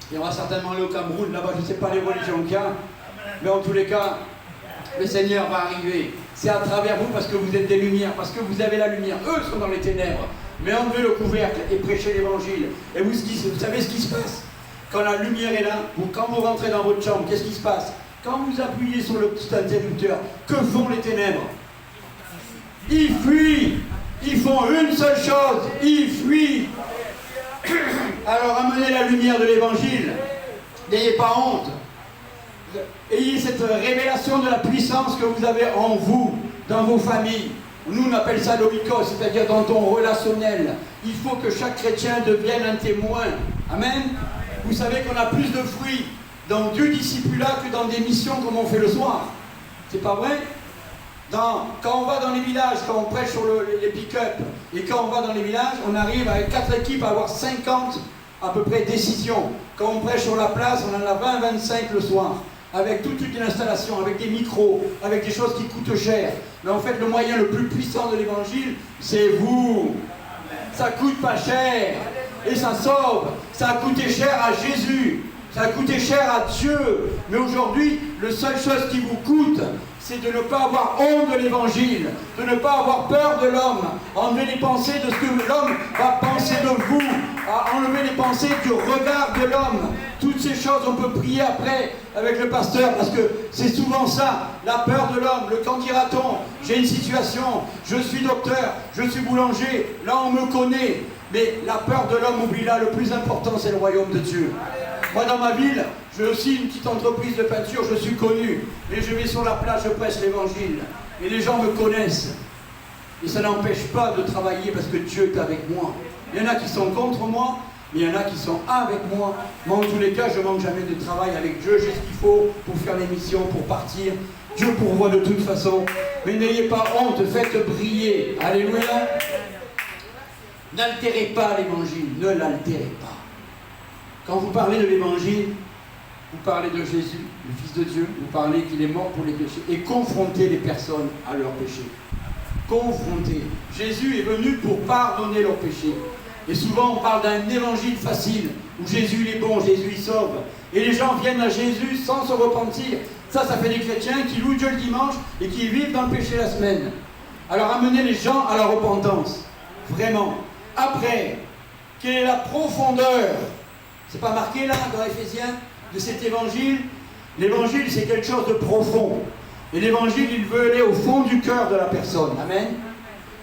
Il y aura certainement aller au Cameroun, là-bas, je ne sais pas les religions qu'il y a, mais en tous les cas, le Seigneur va arriver. C'est à travers vous parce que vous êtes des lumières, parce que vous avez la lumière. Eux sont dans les ténèbres. Mais enlevez le couvercle et prêchez l'évangile. Et vous savez ce qui se passe? Quand la lumière est là, quand vous rentrez dans votre chambre, qu'est-ce qui se passe? Quand vous appuyez sur le petit interrupteur, que font les ténèbres? Ils fuient. Ils font une seule chose. Ils fuient. Alors amenez la lumière de l'évangile. N'ayez pas honte. Ayez cette révélation de la puissance que vous avez en vous, dans vos familles. Nous, on appelle ça l'oikos, c'est-à-dire dans ton relationnel. Il faut que chaque chrétien devienne un témoin. Amen. Vous savez qu'on a plus de fruits dans du discipulat que dans des missions comme on fait le soir. C'est pas vrai? Quand on va dans les villages, quand on prêche sur les pick-up, et quand on va dans les villages, on arrive avec 4 équipes à avoir 50 à peu près décisions. Quand on prêche sur la place, on en a 20-25 le soir, avec toute une installation, avec des micros, avec des choses qui coûtent cher. Mais en fait, le moyen le plus puissant de l'évangile, c'est vous. Ça coûte pas cher, et ça sauve. Ça a coûté cher à Jésus, ça a coûté cher à Dieu. Mais aujourd'hui, la seule chose qui vous coûte, c'est de ne pas avoir honte de l'évangile, de ne pas avoir peur de l'homme, enlever les pensées de ce que l'homme va penser de vous, enlever les pensées du regard de l'homme. Toutes ces choses, on peut prier après avec le pasteur, parce que c'est souvent ça, la peur de l'homme. Le quand dira-t-on, j'ai une situation, je suis docteur, je suis boulanger, là on me connaît. Mais la peur de l'homme, oublie-la, le plus important c'est le royaume de Dieu. Moi dans ma ville, j'ai aussi une petite entreprise de peinture, je suis connu. Et je vais sur la plage, je prêche l'évangile. Et les gens me connaissent. Et ça n'empêche pas de travailler parce que Dieu est avec moi. Il y en a qui sont contre moi, mais il y en a qui sont avec moi. Moi en tous les cas, je ne manque jamais de travail avec Dieu. J'ai ce qu'il faut pour faire les missions, pour partir. Dieu pourvoit de toute façon. Mais n'ayez pas honte, faites briller. Alléluia. N'altérez pas l'évangile, ne l'altérez pas. Quand vous parlez de l'évangile, vous parlez de Jésus, le Fils de Dieu, vous parlez qu'il est mort pour les péchés, et confrontez les personnes à leurs péchés. Confrontez. Jésus est venu pour pardonner leurs péchés. Et souvent on parle d'un évangile facile, où Jésus il est bon, Jésus il sauve. Et les gens viennent à Jésus sans se repentir. Ça fait des chrétiens qui louent Dieu le dimanche et qui vivent dans le péché la semaine. Alors amenez les gens à la repentance. Vraiment. Après, quelle est la profondeur? C'est pas marqué là dans Éphésiens de cet évangile? L'évangile c'est quelque chose de profond. Et l'évangile il veut aller au fond du cœur de la personne. Amen.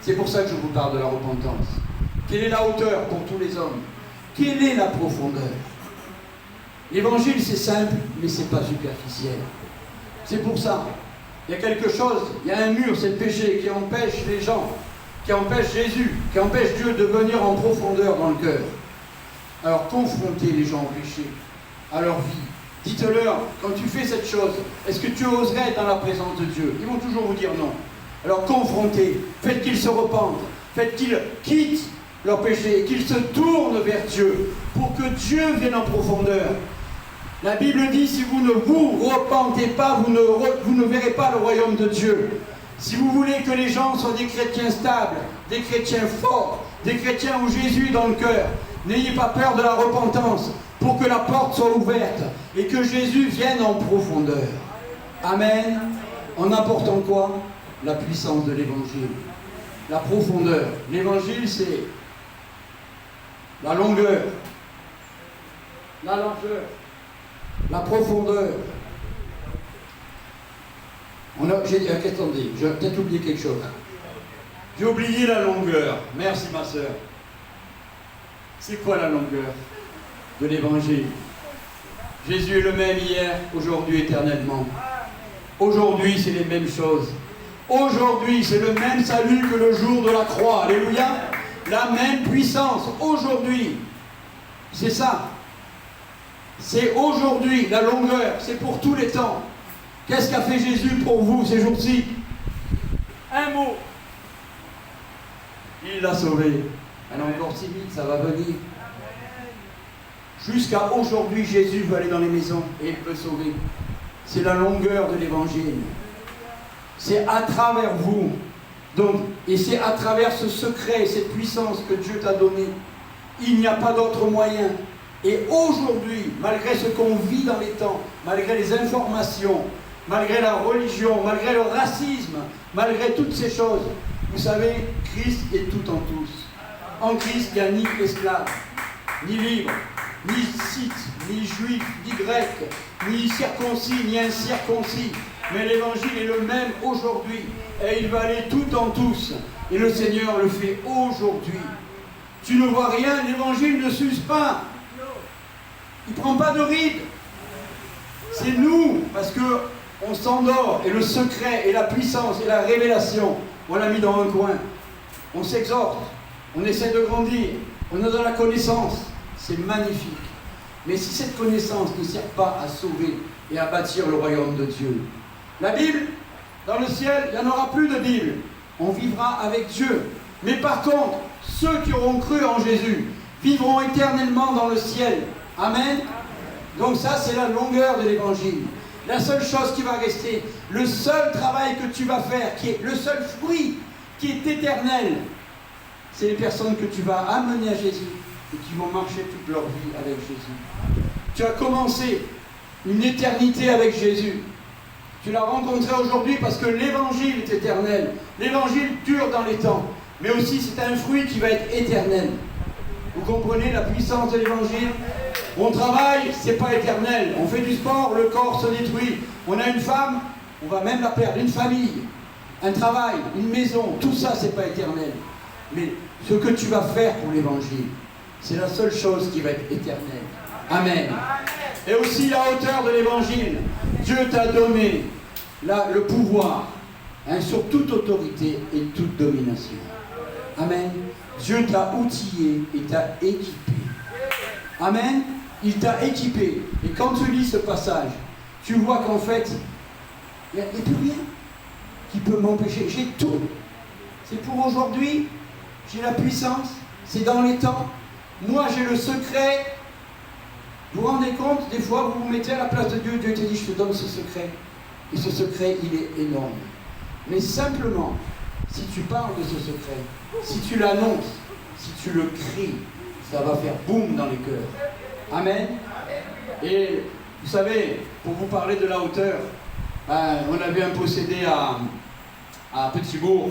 C'est pour ça que je vous parle de la repentance. Quelle est la hauteur pour tous les hommes? Quelle est la profondeur? L'évangile c'est simple, mais c'est pas superficiel. C'est pour ça. Il y a quelque chose, il y a un mur, c'est le péché qui empêche les gens, qui empêche Jésus, qui empêche Dieu de venir en profondeur dans le cœur. Alors confrontez les gens au péché, à leur vie. Dites-leur, quand tu fais cette chose, est-ce que tu oserais être dans la présence de Dieu? Ils vont toujours vous dire non. Alors confrontez, faites qu'ils se repentent, faites qu'ils quittent leur péché et qu'ils se tournent vers Dieu pour que Dieu vienne en profondeur. La Bible dit, si vous ne vous repentez pas, vous ne verrez pas le royaume de Dieu. Si vous voulez que les gens soient des chrétiens stables, des chrétiens forts, des chrétiens où Jésus est dans le cœur, n'ayez pas peur de la repentance pour que la porte soit ouverte et que Jésus vienne en profondeur. Amen. En apportant quoi? La puissance de l'évangile. La profondeur. L'évangile, c'est la longueur, la largeur, la profondeur. Attendez, j'ai peut-être oublié quelque chose. J'ai oublié la longueur. Merci ma soeur. C'est quoi la longueur de l'évangile? Jésus est le même hier, aujourd'hui, éternellement. Aujourd'hui, c'est les mêmes choses. Aujourd'hui, c'est le même salut que le jour de la croix. Alléluia. La même puissance. Aujourd'hui. C'est ça. C'est aujourd'hui, la longueur. C'est pour tous les temps. Qu'est-ce qu'a fait Jésus pour vous ces jours-ci? Un mot. Il l'a sauvé. Elle est encore timide, ça va venir. Jusqu'à aujourd'hui, Jésus veut aller dans les maisons et il peut sauver. C'est la longueur de l'évangile. C'est à travers vous. Donc, et c'est à travers ce secret, cette puissance que Dieu t'a donné. Il n'y a pas d'autre moyen. Et aujourd'hui, malgré ce qu'on vit dans les temps, malgré les informations, malgré la religion, malgré le racisme, malgré toutes ces choses, vous savez, Christ est tout en tous. En Christ, il n'y a ni esclave, ni libre, ni scythe, ni juif, ni grec, ni circoncis, ni incirconcis. Mais l'évangile est le même aujourd'hui. Et il va aller tout en tous. Et le Seigneur le fait aujourd'hui. Tu ne vois rien, l'évangile ne s'use pas. Il ne prend pas de ride. C'est nous, parce qu'on s'endort. Et le secret, et la puissance, et la révélation, on l'a mis dans un coin. On s'exhorte. On essaie de grandir. On a de la connaissance. C'est magnifique. Mais si cette connaissance ne sert pas à sauver et à bâtir le royaume de Dieu, la Bible, dans le ciel, il n'y en aura plus de Bible. On vivra avec Dieu. Mais par contre, ceux qui auront cru en Jésus vivront éternellement dans le ciel. Amen. Donc ça, c'est la longueur de l'évangile. La seule chose qui va rester, le seul travail que tu vas faire, qui est le seul fruit qui est éternel, c'est les personnes que tu vas amener à Jésus et qui vont marcher toute leur vie avec Jésus. Tu as commencé une éternité avec Jésus. Tu l'as rencontré aujourd'hui parce que l'évangile est éternel. L'évangile dure dans les temps. Mais aussi c'est un fruit qui va être éternel. Vous comprenez la puissance de l'évangile? On travaille, c'est pas éternel. On fait du sport, le corps se détruit. On a une femme, on va même la perdre. Une famille, un travail, une maison, tout ça c'est pas éternel. Mais ce que tu vas faire pour l'évangile, c'est la seule chose qui va être éternelle. Amen. Et aussi la hauteur de l'évangile. Dieu t'a donné le pouvoir sur toute autorité et toute domination. Amen. Dieu t'a outillé et t'a équipé. Amen. Il t'a équipé. Et quand tu lis ce passage, tu vois qu'en fait, il n'y a plus rien qui peut m'empêcher. J'ai tout. C'est pour aujourd'hui. J'ai la puissance. C'est dans les temps. Moi, j'ai le secret. Vous vous rendez compte, des fois, vous vous mettez à la place de Dieu, Dieu te dit, je te donne ce secret. Et ce secret, il est énorme. Mais simplement, si tu parles de ce secret, si tu l'annonces, si tu le cries, ça va faire boum dans les cœurs. Amen. Et vous savez, pour vous parler de la hauteur, on avait un possédé à Petit-Bourg.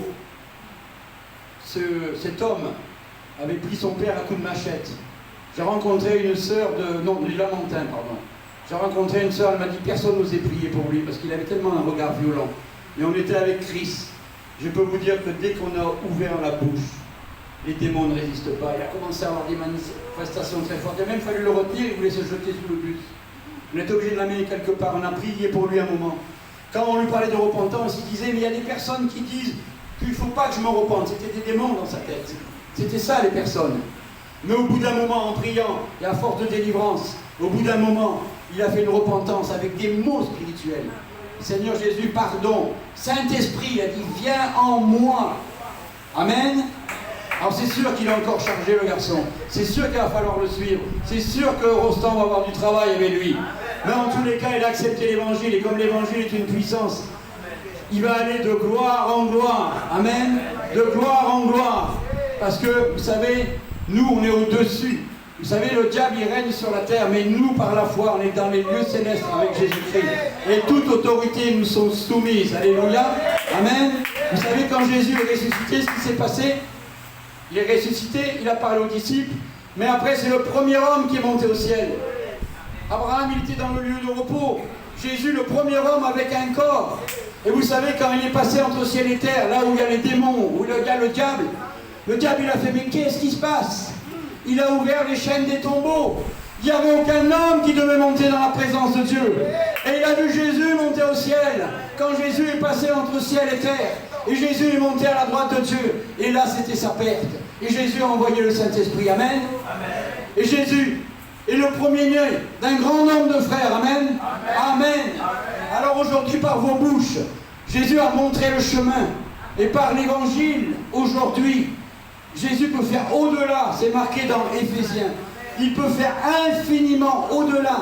Cet homme avait pris son père à coups de machette. J'ai rencontré une sœur du Lamentin, pardon. J'ai rencontré une sœur, elle m'a dit personne n'osait prier pour lui parce qu'il avait tellement un regard violent. Mais on était avec Christ. Je peux vous dire que dès qu'on a ouvert la bouche, les démons ne résistent pas. Il a commencé à avoir des manifestations très fortes. Il a même fallu le retenir, il voulait se jeter sous le bus. On était obligé de l'amener quelque part. On a prié pour lui un moment. Quand on lui parlait de repentance, il disait, mais il y a des personnes qui disent qu'il ne faut pas que je me repente. C'était des démons dans sa tête. C'était ça les personnes. Mais au bout d'un moment, en priant, et à force de délivrance, au bout d'un moment, il a fait une repentance avec des mots spirituels. Seigneur Jésus, pardon. Saint-Esprit, il a dit, viens en moi. Amen. Alors c'est sûr qu'il est encore chargé, le garçon. C'est sûr qu'il va falloir le suivre. C'est sûr que Rostand va avoir du travail avec lui. Mais en tous les cas, il a accepté l'évangile. Et comme l'évangile est une puissance, il va aller de gloire en gloire. Amen. De gloire en gloire. Parce que, vous savez, nous, on est au-dessus. Vous savez, le diable, il règne sur la terre, mais nous, par la foi, on est dans les lieux célestes avec Jésus-Christ. Et toute autorité nous sont soumises. Alléluia. Amen. Vous savez, quand Jésus est ressuscité, ce qui s'est passé, il est ressuscité, il a parlé aux disciples, mais après, c'est le premier homme qui est monté au ciel. Abraham, il était dans le lieu de repos. Jésus, le premier homme avec un corps. Et vous savez, quand il est passé entre ciel et terre, là où il y a les démons, où il y a le diable, il a fait, mais qu'est-ce qui se passe? Il a ouvert les chaînes des tombeaux. Il n'y avait aucun homme qui devait monter dans la présence de Dieu. Et il a vu Jésus monter au ciel. Quand Jésus est passé entre ciel et terre, et Jésus est monté à la droite de Dieu. Et là, c'était sa perte. Et Jésus a envoyé le Saint-Esprit. Amen. Amen. Et Jésus est le premier-né d'un grand nombre de frères. Amen. Amen. Amen. Alors aujourd'hui, par vos bouches, Jésus a montré le chemin. Et par l'évangile, aujourd'hui, Jésus peut faire au-delà, c'est marqué dans Éphésiens, il peut faire infiniment au-delà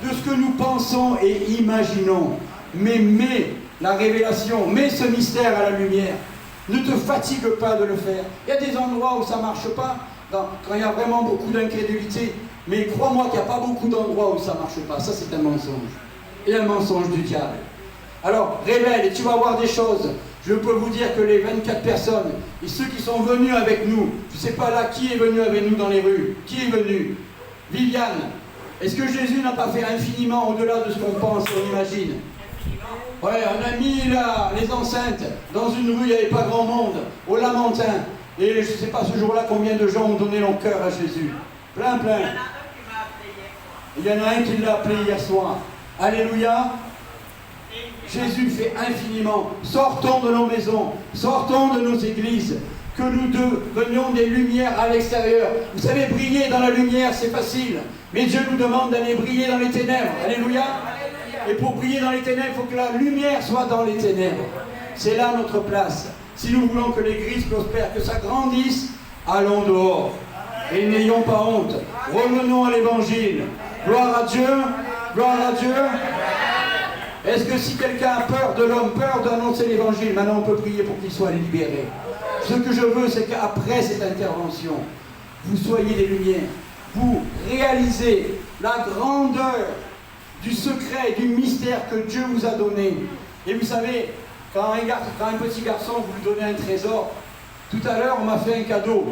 de ce que nous pensons et imaginons. Mais mets la révélation, mets ce mystère à la lumière. Ne te fatigue pas de le faire. Il y a des endroits où ça ne marche pas, quand il y a vraiment beaucoup d'incrédulité. Mais crois-moi qu'il n'y a pas beaucoup d'endroits où ça ne marche pas. Ça, c'est un mensonge. Et un mensonge du diable. Alors, révèle et tu vas voir des choses. Je peux vous dire que les 24 personnes et ceux qui sont venus avec nous, je ne sais pas là qui est venu avec nous dans les rues, qui est venu? Viviane, est-ce que Jésus n'a pas fait infiniment au-delà de ce qu'on pense, on imagine? Ouais, on a mis là les enceintes, dans une rue, il n'y avait pas grand monde, au Lamentin. Et je ne sais pas ce jour-là combien de gens ont donné leur cœur à Jésus. Plein, plein. Il y en a un qui l'a appelé hier soir. Alléluia. Jésus fait infiniment. Sortons de nos maisons, sortons de nos églises, que nous devenions des lumières à l'extérieur. Vous savez, briller dans la lumière, c'est facile. Mais Dieu nous demande d'aller briller dans les ténèbres. Alléluia. Et pour briller dans les ténèbres, il faut que la lumière soit dans les ténèbres. C'est là notre place. Si nous voulons que l'Église prospère, que ça grandisse, allons dehors. Et n'ayons pas honte. Revenons à l'Évangile. Gloire à Dieu. Gloire à Dieu. Est-ce que si quelqu'un a peur de l'homme, peur d'annoncer l'Évangile, maintenant on peut prier pour qu'il soit libéré. Ce que je veux, c'est qu'après cette intervention, vous soyez des lumières. Vous réalisez la grandeur du secret, du mystère que Dieu vous a donné. Et vous savez, quand un petit garçon vous lui donnez un trésor, tout à l'heure on m'a fait un cadeau.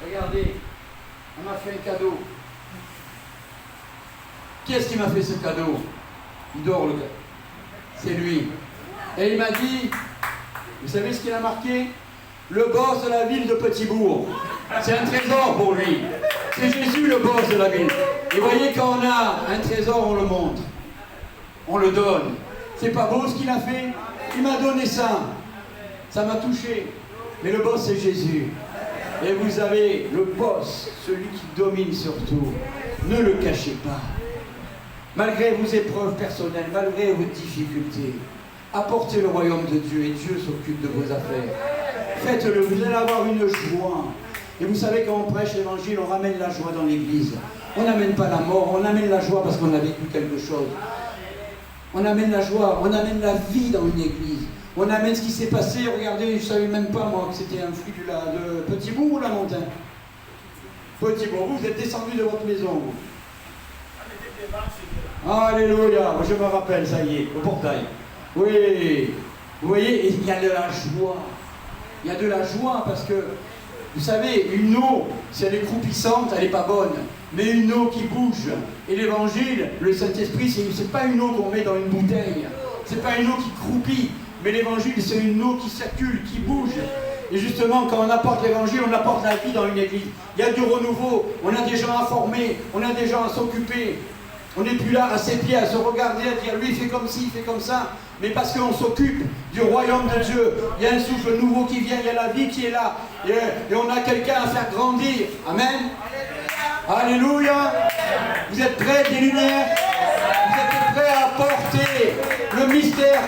Regardez, on m'a fait un cadeau. Qui est-ce qui m'a fait ce cadeau? Il dort le gars. C'est lui. Et il m'a dit, vous savez ce qu'il a marqué? Le boss de la ville de Petit-Bourg. C'est un trésor pour lui. C'est Jésus le boss de la ville. Et vous voyez, quand on a un trésor, on le montre. On le donne. C'est pas beau ce qu'il a fait? Il m'a donné ça. Ça m'a touché. Mais le boss, c'est Jésus. Et vous avez le boss, celui qui domine sur tout. Ne le cachez pas. Malgré vos épreuves personnelles, malgré vos difficultés, apportez le royaume de Dieu et Dieu s'occupe de vos affaires. Faites-le, vous allez avoir une joie. Et vous savez, quand on prêche l'évangile, on ramène la joie dans l'église. On n'amène pas la mort, on amène la joie parce qu'on a vécu quelque chose. On amène la joie, on amène la vie dans une église. On amène ce qui s'est passé. Regardez, je ne savais même pas moi que c'était un fruit de Petit Bourg ou la montagne. Petit Bourg, vous êtes descendu de votre maison. Vous. Alléluia, je me rappelle, ça y est, au portail. Oui, vous voyez, il y a de la joie. Il y a de la joie parce que, vous savez, une eau, si elle est croupissante, elle n'est pas bonne. Mais une eau qui bouge. Et l'évangile, le Saint-Esprit, c'est pas une eau qu'on met dans une bouteille. C'est pas une eau qui croupit. Mais l'évangile, c'est une eau qui circule, qui bouge. Et justement, quand on apporte l'évangile, on apporte la vie dans une église. Il y a du renouveau, on a des gens à former, on a des gens à s'occuper. On n'est plus là à ses pieds, à se regarder, à dire lui il fait comme ci, il fait comme ça. Mais parce qu'on s'occupe du royaume de Dieu. Il y a un souffle nouveau qui vient, il y a la vie qui est là. Et on a quelqu'un à faire grandir. Amen. Alléluia. Vous êtes prêts des lumières? Vous êtes prêts à porter le mystère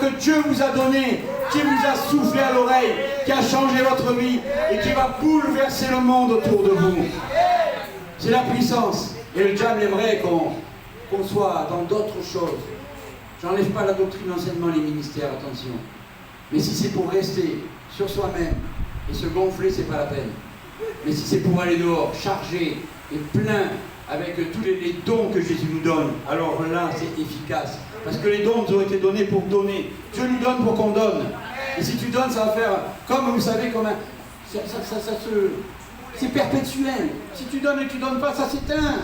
que Dieu vous a donné, qui vous a soufflé à l'oreille, qui a changé votre vie et qui va bouleverser le monde autour de vous. C'est la puissance. Et le diable aimerait qu'on soit dans d'autres choses. J'enlève pas la doctrine, l'enseignement, les ministères, attention. Mais si c'est pour rester sur soi-même et se gonfler, c'est pas la peine. Mais si c'est pour aller dehors, chargé et plein avec tous les dons que Jésus nous donne, alors là, c'est efficace. Parce que les dons nous ont été donnés pour donner. Dieu nous donne pour qu'on donne. Et si tu donnes, ça va faire, comme vous savez, comme c'est perpétuel. Si tu donnes et tu ne donnes pas, ça s'éteint.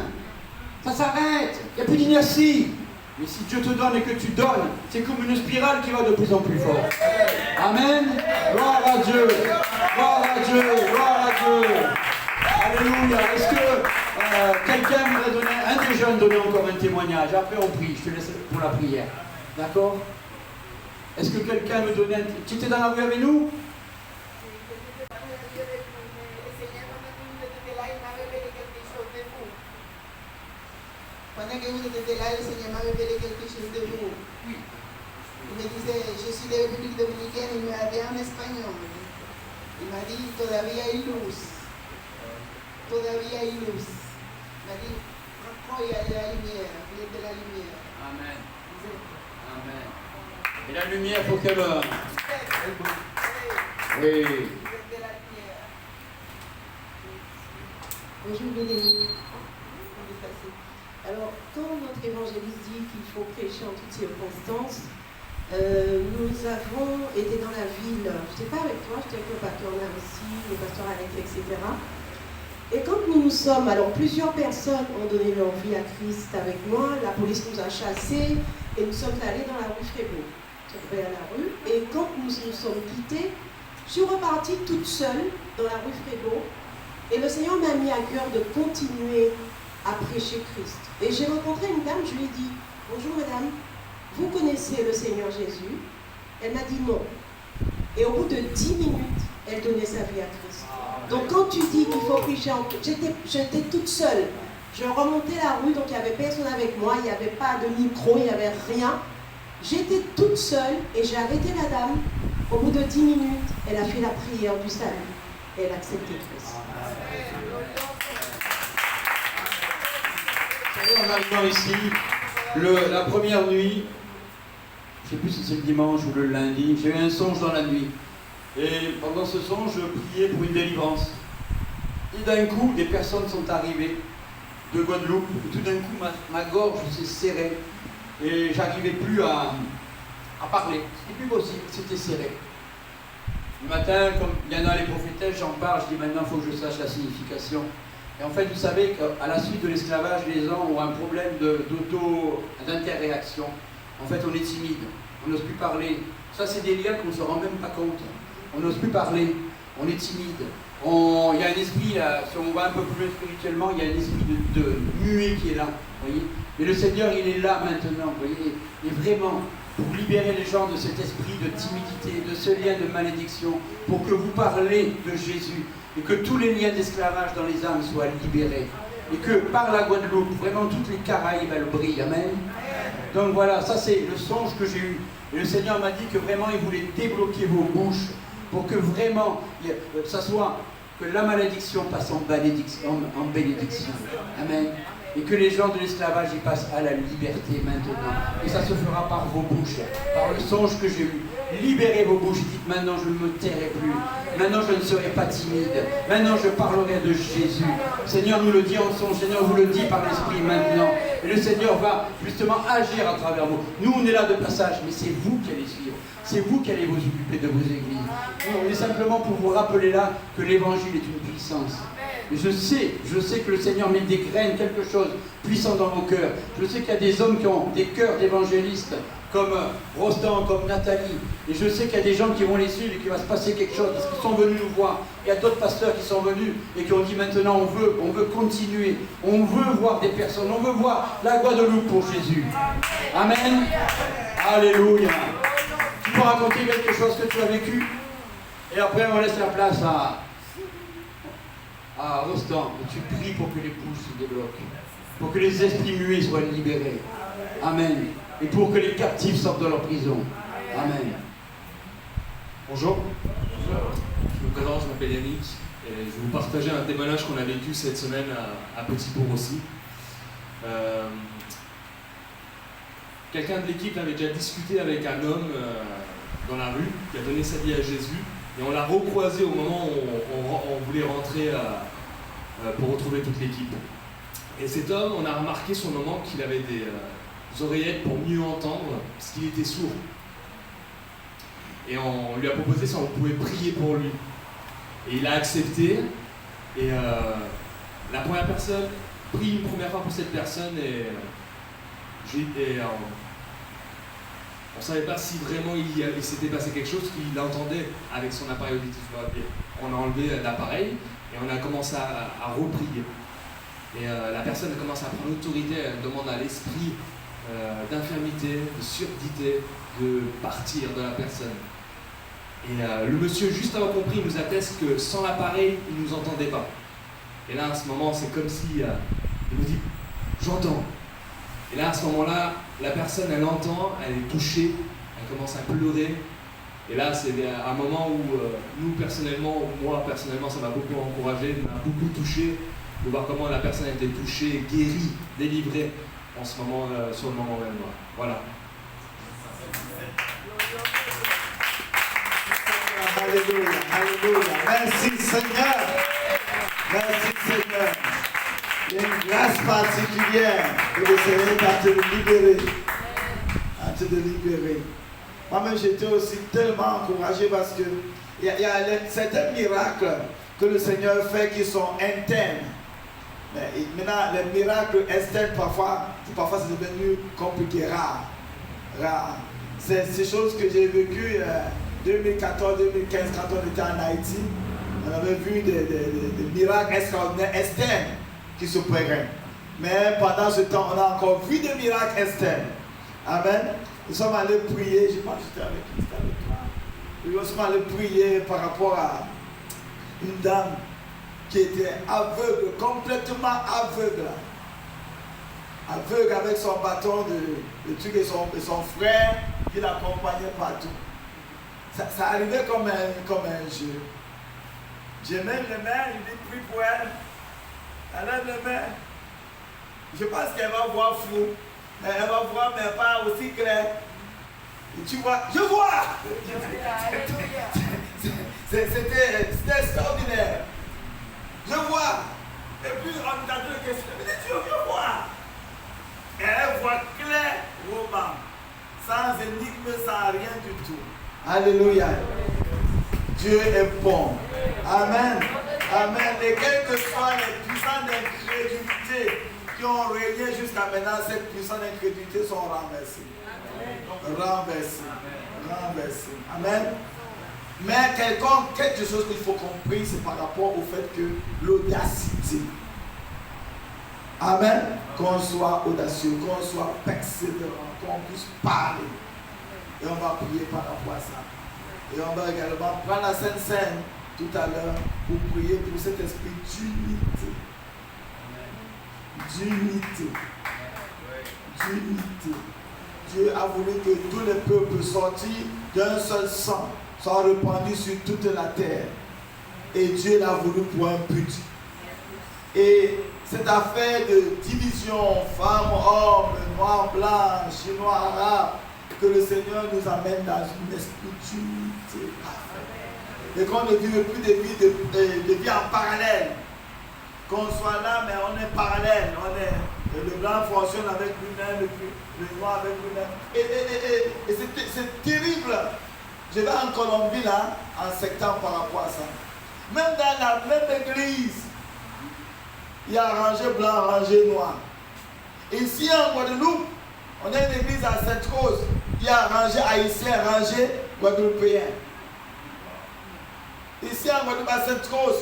Ça s'arrête. Il n'y a plus d'inertie. Mais si Dieu te donne et que tu donnes, c'est comme une spirale qui va de plus en plus fort. Amen. Gloire à Dieu. Gloire à Dieu. Gloire à Dieu. Alléluia. Est-ce que quelqu'un voudrait donner, un des jeunes donner encore un témoignage? Après on prie, je te laisse pour la prière. D'accord? Est-ce que quelqu'un me donnait un... Tu étais dans la rue avec nous? Pendant que vous étiez là, le Seigneur m'a révélé quelque chose de vous. Oui. Il me disait, je suis de République Dominicaine, il me parlait en espagnol. Il m'a dit, todavía hay luz. Todavía hay luz. Il m'a dit, il y a de la lumière, il y a de la lumière. Amen. Amen. Et la lumière, il faut qu'elle... Oui. Bonjour, Bénédicte. Alors, quand notre évangéliste dit qu'il faut prêcher en toutes circonstances, nous avons été dans la ville, je n'étais pas avec toi, j'étais avec le pasteur Narcy, le pasteur Alex, etc. Et quand nous sommes, alors plusieurs personnes ont donné leur vie à Christ avec moi, la police nous a chassés et nous sommes allés dans la rue Frébeau. On à la rue, et quand nous nous sommes quittés, je suis repartie toute seule dans la rue Frébeau, et le Seigneur m'a mis à cœur de continuer à prêcher Christ. Et j'ai rencontré une dame, je lui ai dit, bonjour madame, vous connaissez le Seigneur Jésus? Elle m'a dit non. Et au bout de 10 minutes, elle donnait sa vie à Christ. Donc quand tu dis qu'il faut prêcher, j'étais toute seule. Je remontais la rue, donc il n'y avait personne avec moi, il n'y avait pas de micro, il n'y avait rien. J'étais toute seule et j'ai arrêté la dame. Au bout de 10 minutes, elle a fait la prière du salut et elle a accepté Christ. En arrivant ici, la première nuit, je ne sais plus si c'est le dimanche ou le lundi, j'ai eu un songe dans la nuit. Et pendant ce songe, je priais pour une délivrance. Et d'un coup, des personnes sont arrivées de Guadeloupe. Et tout d'un coup, ma gorge s'est serrée. Et j'arrivais plus à parler. C'était plus possible, c'était serré. Le matin, comme il y en a les prophétesses, j'en parle, je dis maintenant il faut que je sache la signification. Et en fait, vous savez qu'à la suite de l'esclavage, les gens ont un problème d'interréaction. En fait, on est timide, on n'ose plus parler. Ça, c'est des liens qu'on ne se rend même pas compte. On n'ose plus parler, on est timide. Il y a un esprit, si on va un peu plus spirituellement, il y a un esprit de muet qui est là. Voyez. Mais le Seigneur, il est là maintenant, vous voyez. Et vraiment, pour libérer les gens de cet esprit de timidité, de ce lien de malédiction, pour que vous parlez de Jésus. Et que tous les liens d'esclavage dans les âmes soient libérés. Et que par la Guadeloupe, vraiment toutes les Caraïbes, elles brillent. Amen. Donc voilà, ça c'est le songe que j'ai eu. Et le Seigneur m'a dit que vraiment il voulait débloquer vos bouches pour que vraiment ça soit que la malédiction passe en bénédiction. Amen. Et que les gens de l'esclavage y passent à la liberté maintenant. Et ça se fera par vos bouches, par le songe que j'ai eu. Libérez vos bouches, dites maintenant je ne me tairai plus. Maintenant je ne serai pas timide. Maintenant je parlerai de Jésus. Seigneur nous le dit en songe, Seigneur vous le dit par l'Esprit maintenant. Et le Seigneur va justement agir à travers vous. Nous on est là de passage, mais c'est vous qui allez suivre. C'est vous qui allez vous occuper de vos églises. Nous, on est simplement pour vous rappeler là que l'évangile est une puissance. Et je sais que le Seigneur met des graines, quelque chose puissant dans vos cœurs. Je sais qu'il y a des hommes qui ont des cœurs d'évangélistes, comme Rostand, comme Nathalie. Et je sais qu'il y a des gens qui vont les suivre et qu'il va se passer quelque chose, parce qu'ils sont venus nous voir. Il y a d'autres pasteurs qui sont venus et qui ont dit maintenant on veut continuer. On veut voir des personnes, on veut voir la Guadeloupe pour Jésus. Amen. Alléluia. Tu peux raconter quelque chose que tu as vécu? Et après on laisse la place à Rostand. Tu pries pour que les bouches se débloquent, pour que les esprits muets soient libérés. Amen. Et pour que les captifs sortent de leur prison. Amen. Bonjour. Je me présente, je m'appelle Yannick et je vais vous partager un témoignage qu'on a vécu cette semaine à Petit-Bourg aussi. Quelqu'un de l'équipe avait déjà discuté avec un homme dans la rue qui a donné sa vie à Jésus et on l'a recroisé au moment où on voulait rentrer pour retrouver toute l'équipe. Et cet homme, on a remarqué sur le moment qu'il avait des oreillettes pour mieux entendre parce qu'il était sourd. Et on lui a proposé si on pouvait prier pour lui. Et il a accepté. Et la première personne prie une première fois pour cette personne et on ne savait pas si vraiment il s'était passé quelque chose, qu'il entendait avec son appareil auditif. On a enlevé l'appareil et on a commencé à reprier. Et la personne a commencé à prendre autorité, elle demande à l'esprit d'infirmité, de surdité, de partir de la personne. Et le monsieur, juste avant qu'on prie, nous atteste que sans l'appareil, il ne nous entendait pas. Et là, à ce moment, c'est comme si il nous dit « j'entends ». Et là, à ce moment-là, la personne, elle entend, elle est touchée, elle commence à pleurer. Et là, c'est un moment où moi personnellement, ça m'a beaucoup encouragé, m'a beaucoup touché, de voir comment la personne a été touchée, guérie, délivrée en ce moment, sur le moment même. Voilà. Alléluia, alléluia. Merci Seigneur. Merci Seigneur. Il y a une grâce particulière que le Seigneur va te libérer. À te libérer. Moi-même, j'étais aussi tellement encouragé parce que il y a certains miracles que le Seigneur fait qui sont internes. Mais maintenant, les miracles externes, parfois c'est devenu compliqué, rare. C'est ces choses que j'ai vécues 2014, 2015, quand on était en Haïti. On avait vu des miracles extraordinaires externes qui s'opéraient. Mais pendant ce temps, on a encore vu des miracles externes. Amen. Nous sommes allés prier, je pense que j'étais avec toi. Nous sommes allés prier par rapport à une dame qui était aveugle, complètement aveugle. Aveugle avec son bâton de truc et son frère qui l'accompagnait partout. Ça arrivait comme un jeu. Je mets les mains, il dit prie pour elle. Elle lève les mains. Je pense qu'elle va voir flou. Elle va voir, mais pas aussi clair. Et tu vois, je vois! C'était extraordinaire. Je vois. Et puis on t'a dit question. Elle dit, je vois. Et elle voit clair, Roman. Sans énigme, sans rien du tout. Alléluia. Dieu est bon. Amen. Amen. Et quels que soient les puissants d'incrédulité qui ont régné jusqu'à maintenant, ces puissants d'incrédulité sont renversés. Renversés. Amen. Mais quelque chose qu'il faut comprendre, c'est par rapport au fait que l'audacité. Amen. Qu'on soit audacieux, qu'on soit persévérant, qu'on puisse parler. Et on va prier par rapport à ça. Et on va également prendre la Sainte Seine tout à l'heure pour prier pour cet esprit d'unité. Dieu a voulu que tous les peuples sortis d'un seul sang soient répandus sur toute la terre. Et Dieu l'a voulu pour un but. Et cette affaire de division, femmes, hommes, noirs, blancs, chinois, arabes, que le Seigneur nous amène dans une spiritualité parfaite. Et qu'on ne vive plus de vie en parallèle. Qu'on soit là, mais on est parallèle. Le blanc fonctionne avec lui-même, le noir avec lui-même. Et c'est terrible. Je vais en Colombie là, en septembre par rapport à ça. Même dans la même église, il y a rangé blanc, rangé noir. Ici en Guadeloupe, on a une église à Sainte-Rose. Il y a rangé haïtien, rangé guadeloupéen. Ici en Guadeloupe à Sainte-Rose,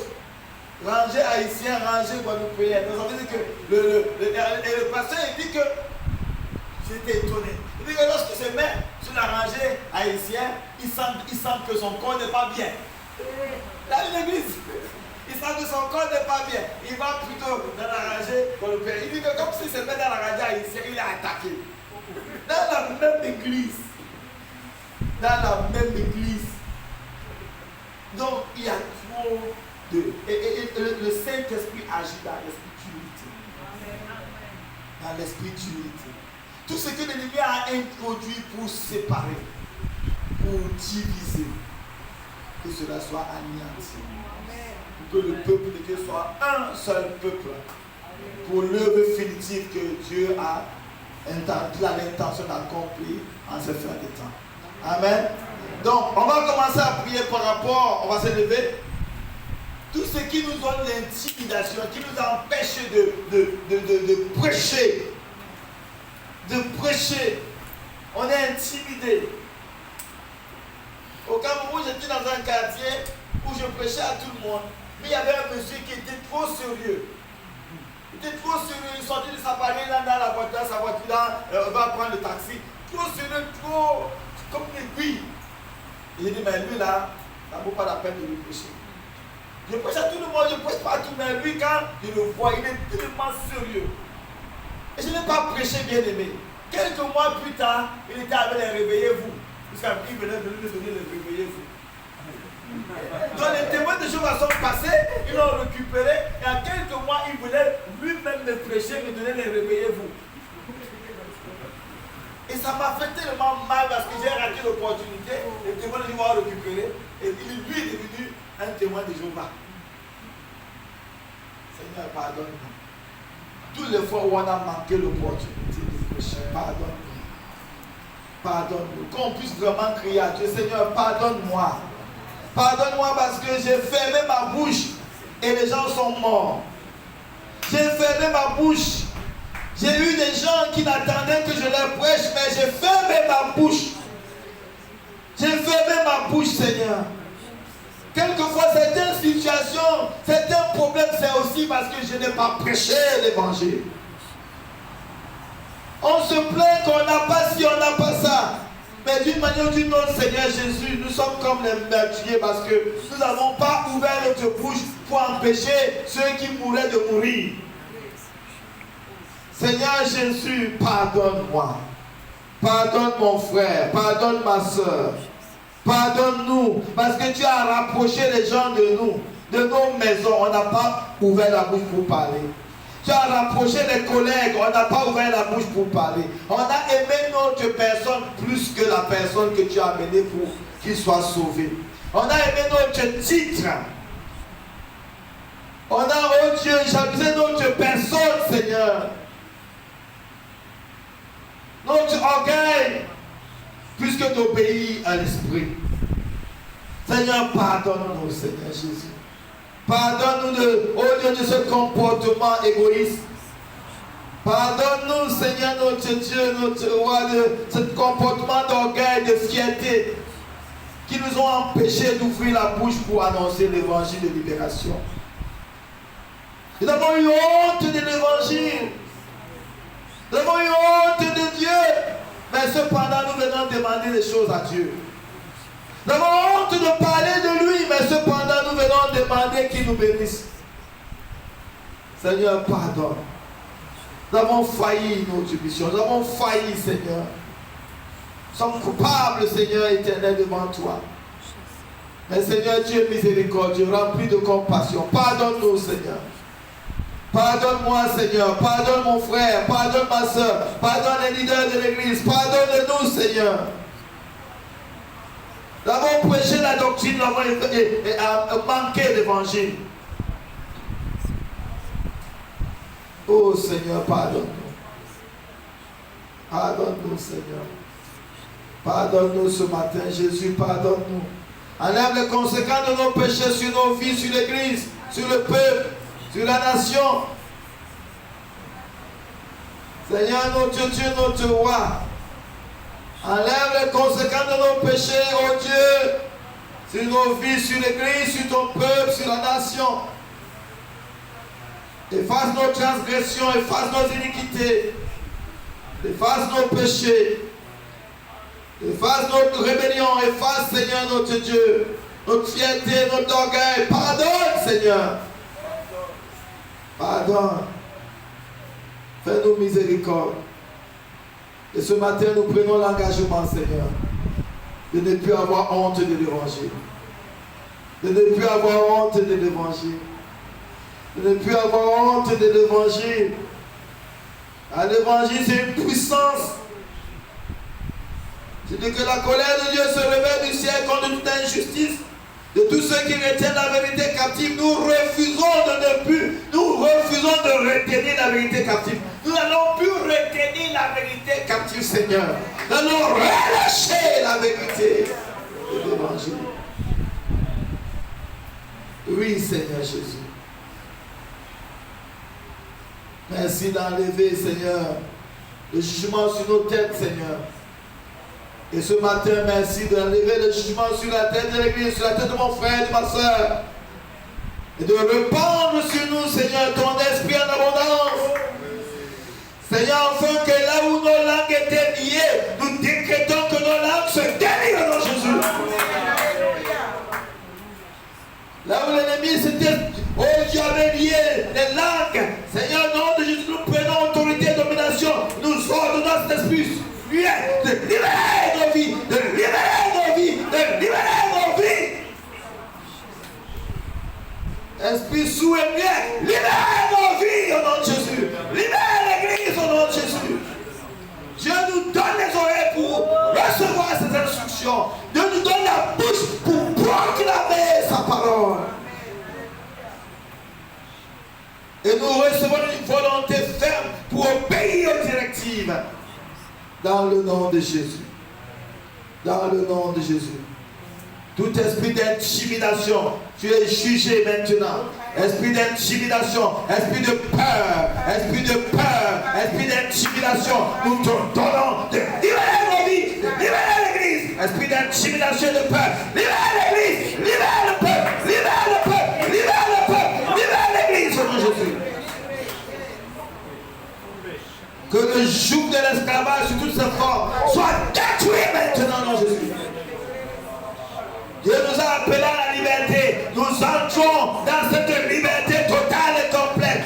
rangé haïtien, rangé guadeloupéen. Donc ça veut dire que le pasteur il dit que j'étais étonné. Il dit que lorsqu'il se met sur la rangée haïtienne, il sent que son corps n'est pas bien. Dans l'église, il sent que son corps n'est pas bien. Il va plutôt dans la rangée guadeloupéen. Il dit que comme s'il se met dans la rangée haïtienne, il est attaqué. Dans la même église. Dans la même église. Donc il y a trop de... Et le Saint-Esprit agit dans l'esprit. Dans l'esprit. Tout ce que l'ennemi a introduit pour séparer, pour diviser, que cela soit anéanti. Pour que le peuple de Dieu soit un seul peuple. Pour l'œuvre définitive que Dieu a l'intention d'accomplir en ce fin de temps. Amen. Donc, on va commencer à prier par rapport, on va se lever. Tout ce qui nous donne l'intimidation, qui nous empêche de prêcher. De prêcher. On est intimidé. Au Cameroun, j'étais dans un quartier où je prêchais à tout le monde. Mais il y avait un monsieur qui était trop sérieux. Il était trop sérieux. Il sortait de sa panier là dans la voiture, sa voiture là, on va prendre le taxi. Trop sérieux, trop comme une aiguille. Et j'ai dit, mais lui là, ça ne vaut pas la peine de lui prêcher. Je prêche à tout le monde, je ne prêche pas à tout, mais lui quand je le vois, il est tellement sérieux. Et je n'ai pas prêché, bien aimé. Quelques mois plus tard, il était avec les réveillez-vous. Parce qu'il venait de nous donner les réveillez-vous. Donc les témoins de Jéhovah sont passés, ils l'ont récupéré, et en quelques mois, il voulait lui-même me prêcher, me donner les réveillez-vous. Et ça m'a fait tellement mal parce que j'ai raté l'opportunité, les témoins de Jéhovah ont récupéré, et lui est devenu un témoin de Jéhovah. Seigneur, pardonne-nous. Toutes les fois où on a manqué l'opportunité de prêcher, pardonne-nous. Pardonne-nous. Qu'on puisse vraiment crier à Dieu, Seigneur, pardonne-moi. Pardonne-moi parce que j'ai fermé ma bouche et les gens sont morts. J'ai fermé ma bouche. J'ai eu des gens qui n'attendaient que je leur prêche, mais j'ai fermé ma bouche. J'ai fermé ma bouche, Seigneur. Quelquefois, certaines situations, certains problèmes, c'est aussi parce que je n'ai pas prêché l'évangile. On se plaint qu'on n'a pas ci, on n'a pas ça. Mais d'une manière ou d'une autre, Seigneur Jésus, nous sommes comme les meurtriers parce que nous n'avons pas ouvert notre bouche pour empêcher ceux qui mouraient de mourir. Seigneur Jésus, pardonne-moi. Pardonne mon frère, pardonne ma soeur. Pardonne-nous, parce que tu as rapproché les gens de nous, de nos maisons. On n'a pas ouvert la bouche pour parler. Tu as rapproché les collègues, on n'a pas ouvert la bouche pour parler. On a aimé notre personne plus que la personne que tu as amenée pour qu'il soit sauvé. On a aimé notre titre. On a, oh Dieu, jalousé notre personne, Seigneur. Notre orgueil, plus que d'obéir à l'esprit. Seigneur, pardonne-nous, Seigneur Jésus. Pardonne-nous au lieu de ce comportement égoïste. Pardonne-nous, Seigneur, notre Dieu, notre roi, de ce comportement d'orgueil, de fierté, qui nous ont empêchés d'ouvrir la bouche pour annoncer l'évangile de libération. Nous avons eu honte de l'évangile. Nous avons eu honte de Dieu. Mais cependant, nous venons demander des choses à Dieu. Nous avons honte de parler de lui, mais cependant, nous venons demander qu'il nous bénisse. Seigneur, pardonne. Nous avons failli notre mission. Nous avons failli, Seigneur. Nous sommes coupables, Seigneur éternel, devant toi. Mais Seigneur, tu es miséricordieux, rempli de compassion. Pardonne-nous, Seigneur. Pardonne-moi, Seigneur. Pardonne mon frère. Pardonne ma soeur. Pardonne les leaders de l'église. Pardonne-nous, Seigneur. Nous avons prêché la doctrine, nous avons manqué d'évangile. Oh Seigneur, pardonne-nous. Pardonne-nous, Seigneur. Pardonne-nous ce matin, Jésus, pardonne-nous. Enlève les conséquences de nos péchés sur nos vies, sur l'église, sur le peuple, sur la nation. Seigneur, notre Dieu, notre roi. Enlève les conséquences de nos péchés, oh Dieu, sur nos vies, sur l'église, sur ton peuple, sur la nation. Efface nos transgressions, efface nos iniquités, efface nos péchés, efface notre rébellion, efface, Seigneur, notre Dieu, notre fierté, notre orgueil. Pardonne, Seigneur. Pardonne. Fais-nous miséricorde. Et ce matin, nous prenons l'engagement, Seigneur, de ne plus avoir honte de l'évangile. De ne plus avoir honte de l'évangile. De ne plus avoir honte de l'évangile. L'évangile, c'est une puissance. Je dis que la colère de Dieu se révèle du ciel contre toute injustice. De tous ceux qui retiennent la vérité captive, nous refusons de retenir la vérité captive. Nous n'allons plus retenir la vérité captive, Seigneur. Nous allons relâcher la vérité de l'évangile. Oui, Seigneur Jésus. Merci d'enlever, Seigneur, le jugement sur nos têtes, Seigneur. Et ce matin, merci d'enlever le jugement sur la tête de l'église, sur la tête de mon frère et de ma soeur. Et de répandre sur nous, Seigneur, ton esprit en abondance. Seigneur, afin que là où nos langues étaient liées, nous décrétons que nos langues se délient dans Jésus. Là où l'ennemi s'était, oh Dieu avait lié les langues. Seigneur, au nom de Jésus, nous prenons autorité et domination. Nous ordonnons cet esprit de libérer nos vies, de libérer nos vies, de libérer nos vies. Esprit sous et bien, libère nos vies au nom de Jésus. Libère l'église au nom de Jésus. Dieu nous donne les oreilles pour recevoir ses instructions. Dieu nous donne la bouche pour proclamer sa parole. Et nous recevons une volonté ferme pour obéir aux directives. Dans le nom de Jésus. Dans le nom de Jésus. Tout esprit d'intimidation, tu es jugé maintenant. Esprit d'intimidation, esprit de peur, esprit d'intimidation, nous te donnons de libérer nos vies, de libérer l'église. Esprit d'intimidation et de peur, libère l'église, libère le peuple, libère le peuple, libère le peuple, libère l'église au nom de Jésus. Que le joug de l'esclavage sur toutes ses formes soit détruit maintenant dans Jésus. Dieu nous a appelés à la liberté. Nous entrons dans cette liberté totale et complète.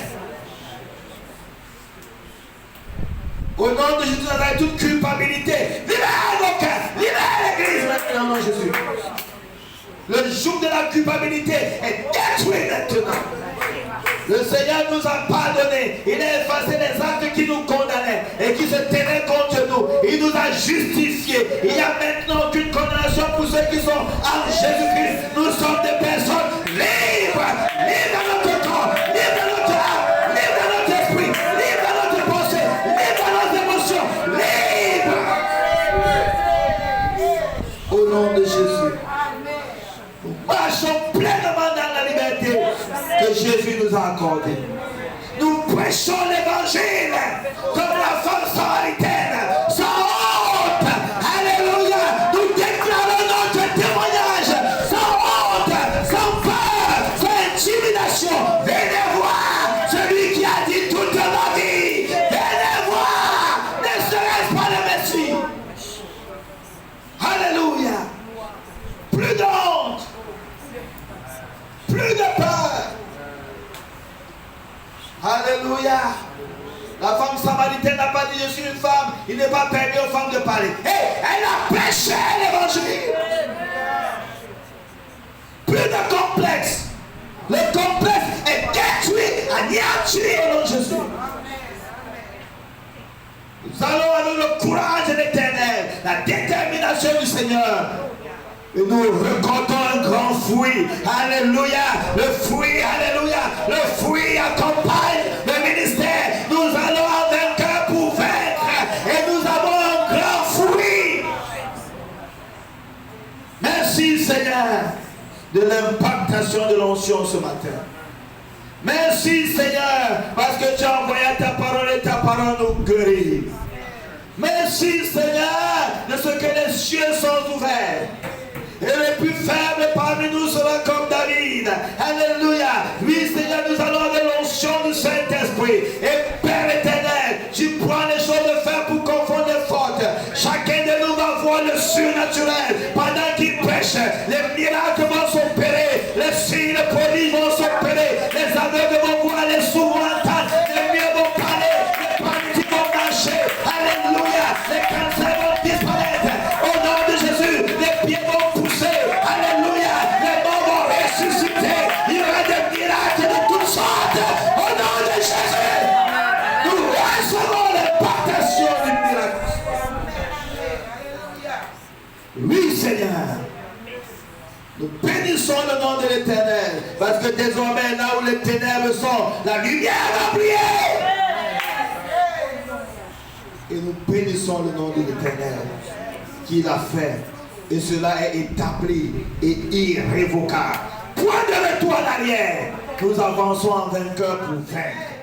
Au nom de Jésus, nous avons toute culpabilité. Libère nos cœurs, libère l'église maintenant dans Jésus. Le joug de la culpabilité est détruit maintenant. Le Seigneur nous a pardonné. Il a effacé les actes qui nous condamnaient et qui se tenaient contre nous. Il nous a justifiés. Il n'y a maintenant aucune condamnation pour ceux qui sont en Jésus-Christ. Nous sommes des personnes libres. Libres dans notre corps, libres dans notre âme, libres dans notre esprit, libres dans notre pensée, libres dans nos émotions, libres. Au nom de Jésus. Nous marchons pleinement dans la liberté que Jésus nous a accordée. Nous prêchons l'évangile comme la femme samaritaine, sans honte. Alléluia. Nous déclarons notre témoignage sans honte, sans peur, sans intimidation. Venez voir celui qui a dit toute ma vie. Venez voir, ne serait-ce pas le Messie. Alléluia. Plus de honte. Plus de peur. Alléluia. La femme samaritaine n'a pas dit je suis une femme. Il n'est pas permis aux femmes de parler. Hey, elle a prêché l'évangile. plus de complexe. Le complexe est détruit, anéanti au nom de Jésus. Nous allons avec le courage de l'Éternel, la détermination du Seigneur. Et nous récoltons un grand fruit. Alléluia. Le fruit, alléluia. Le fruit accompagne le ministère. Nous allons avec cœur pour vaincre. Et nous avons un grand fruit. Merci Seigneur de l'impactation de l'onction ce matin. Merci Seigneur parce que tu as envoyé ta parole et ta parole nous guérit. Merci Seigneur de ce que les cieux sont ouverts. Et les plus faibles parmi nous seront comme David. Alléluia. Oui Seigneur, nous allons avec l'onction du Saint-Esprit. Et Père éternel, tu prends les choses de fer pour confondre les fautes. Chacun de nous va voir le surnaturel. Pendant qu'il prêche, les miracles vont s'opérer. Les signes, les prodiges vont s'opérer. Les aveugles vont voir, les sourds vont entendre. Les muets vont parler. Les paralytiques vont marcher. Alléluia. Les cancers vont disparaître. Au nom de Jésus, les pieds vont pousser. Alléluia. Les morts vont ressusciter. Il y aura des miracles de toutes sortes. Au nom de Jésus, nous recevons l'impartation du miracle. Oui, Seigneur. Nous bénissons le nom de l'Éternel. Parce que désormais, là où les ténèbres sont, la lumière va briller. Et nous bénissons le nom de l'Éternel qui l'a fait. Et cela est établi et irrévocable. Point de retour en arrière. Nous avançons en vainqueur pour vaincre.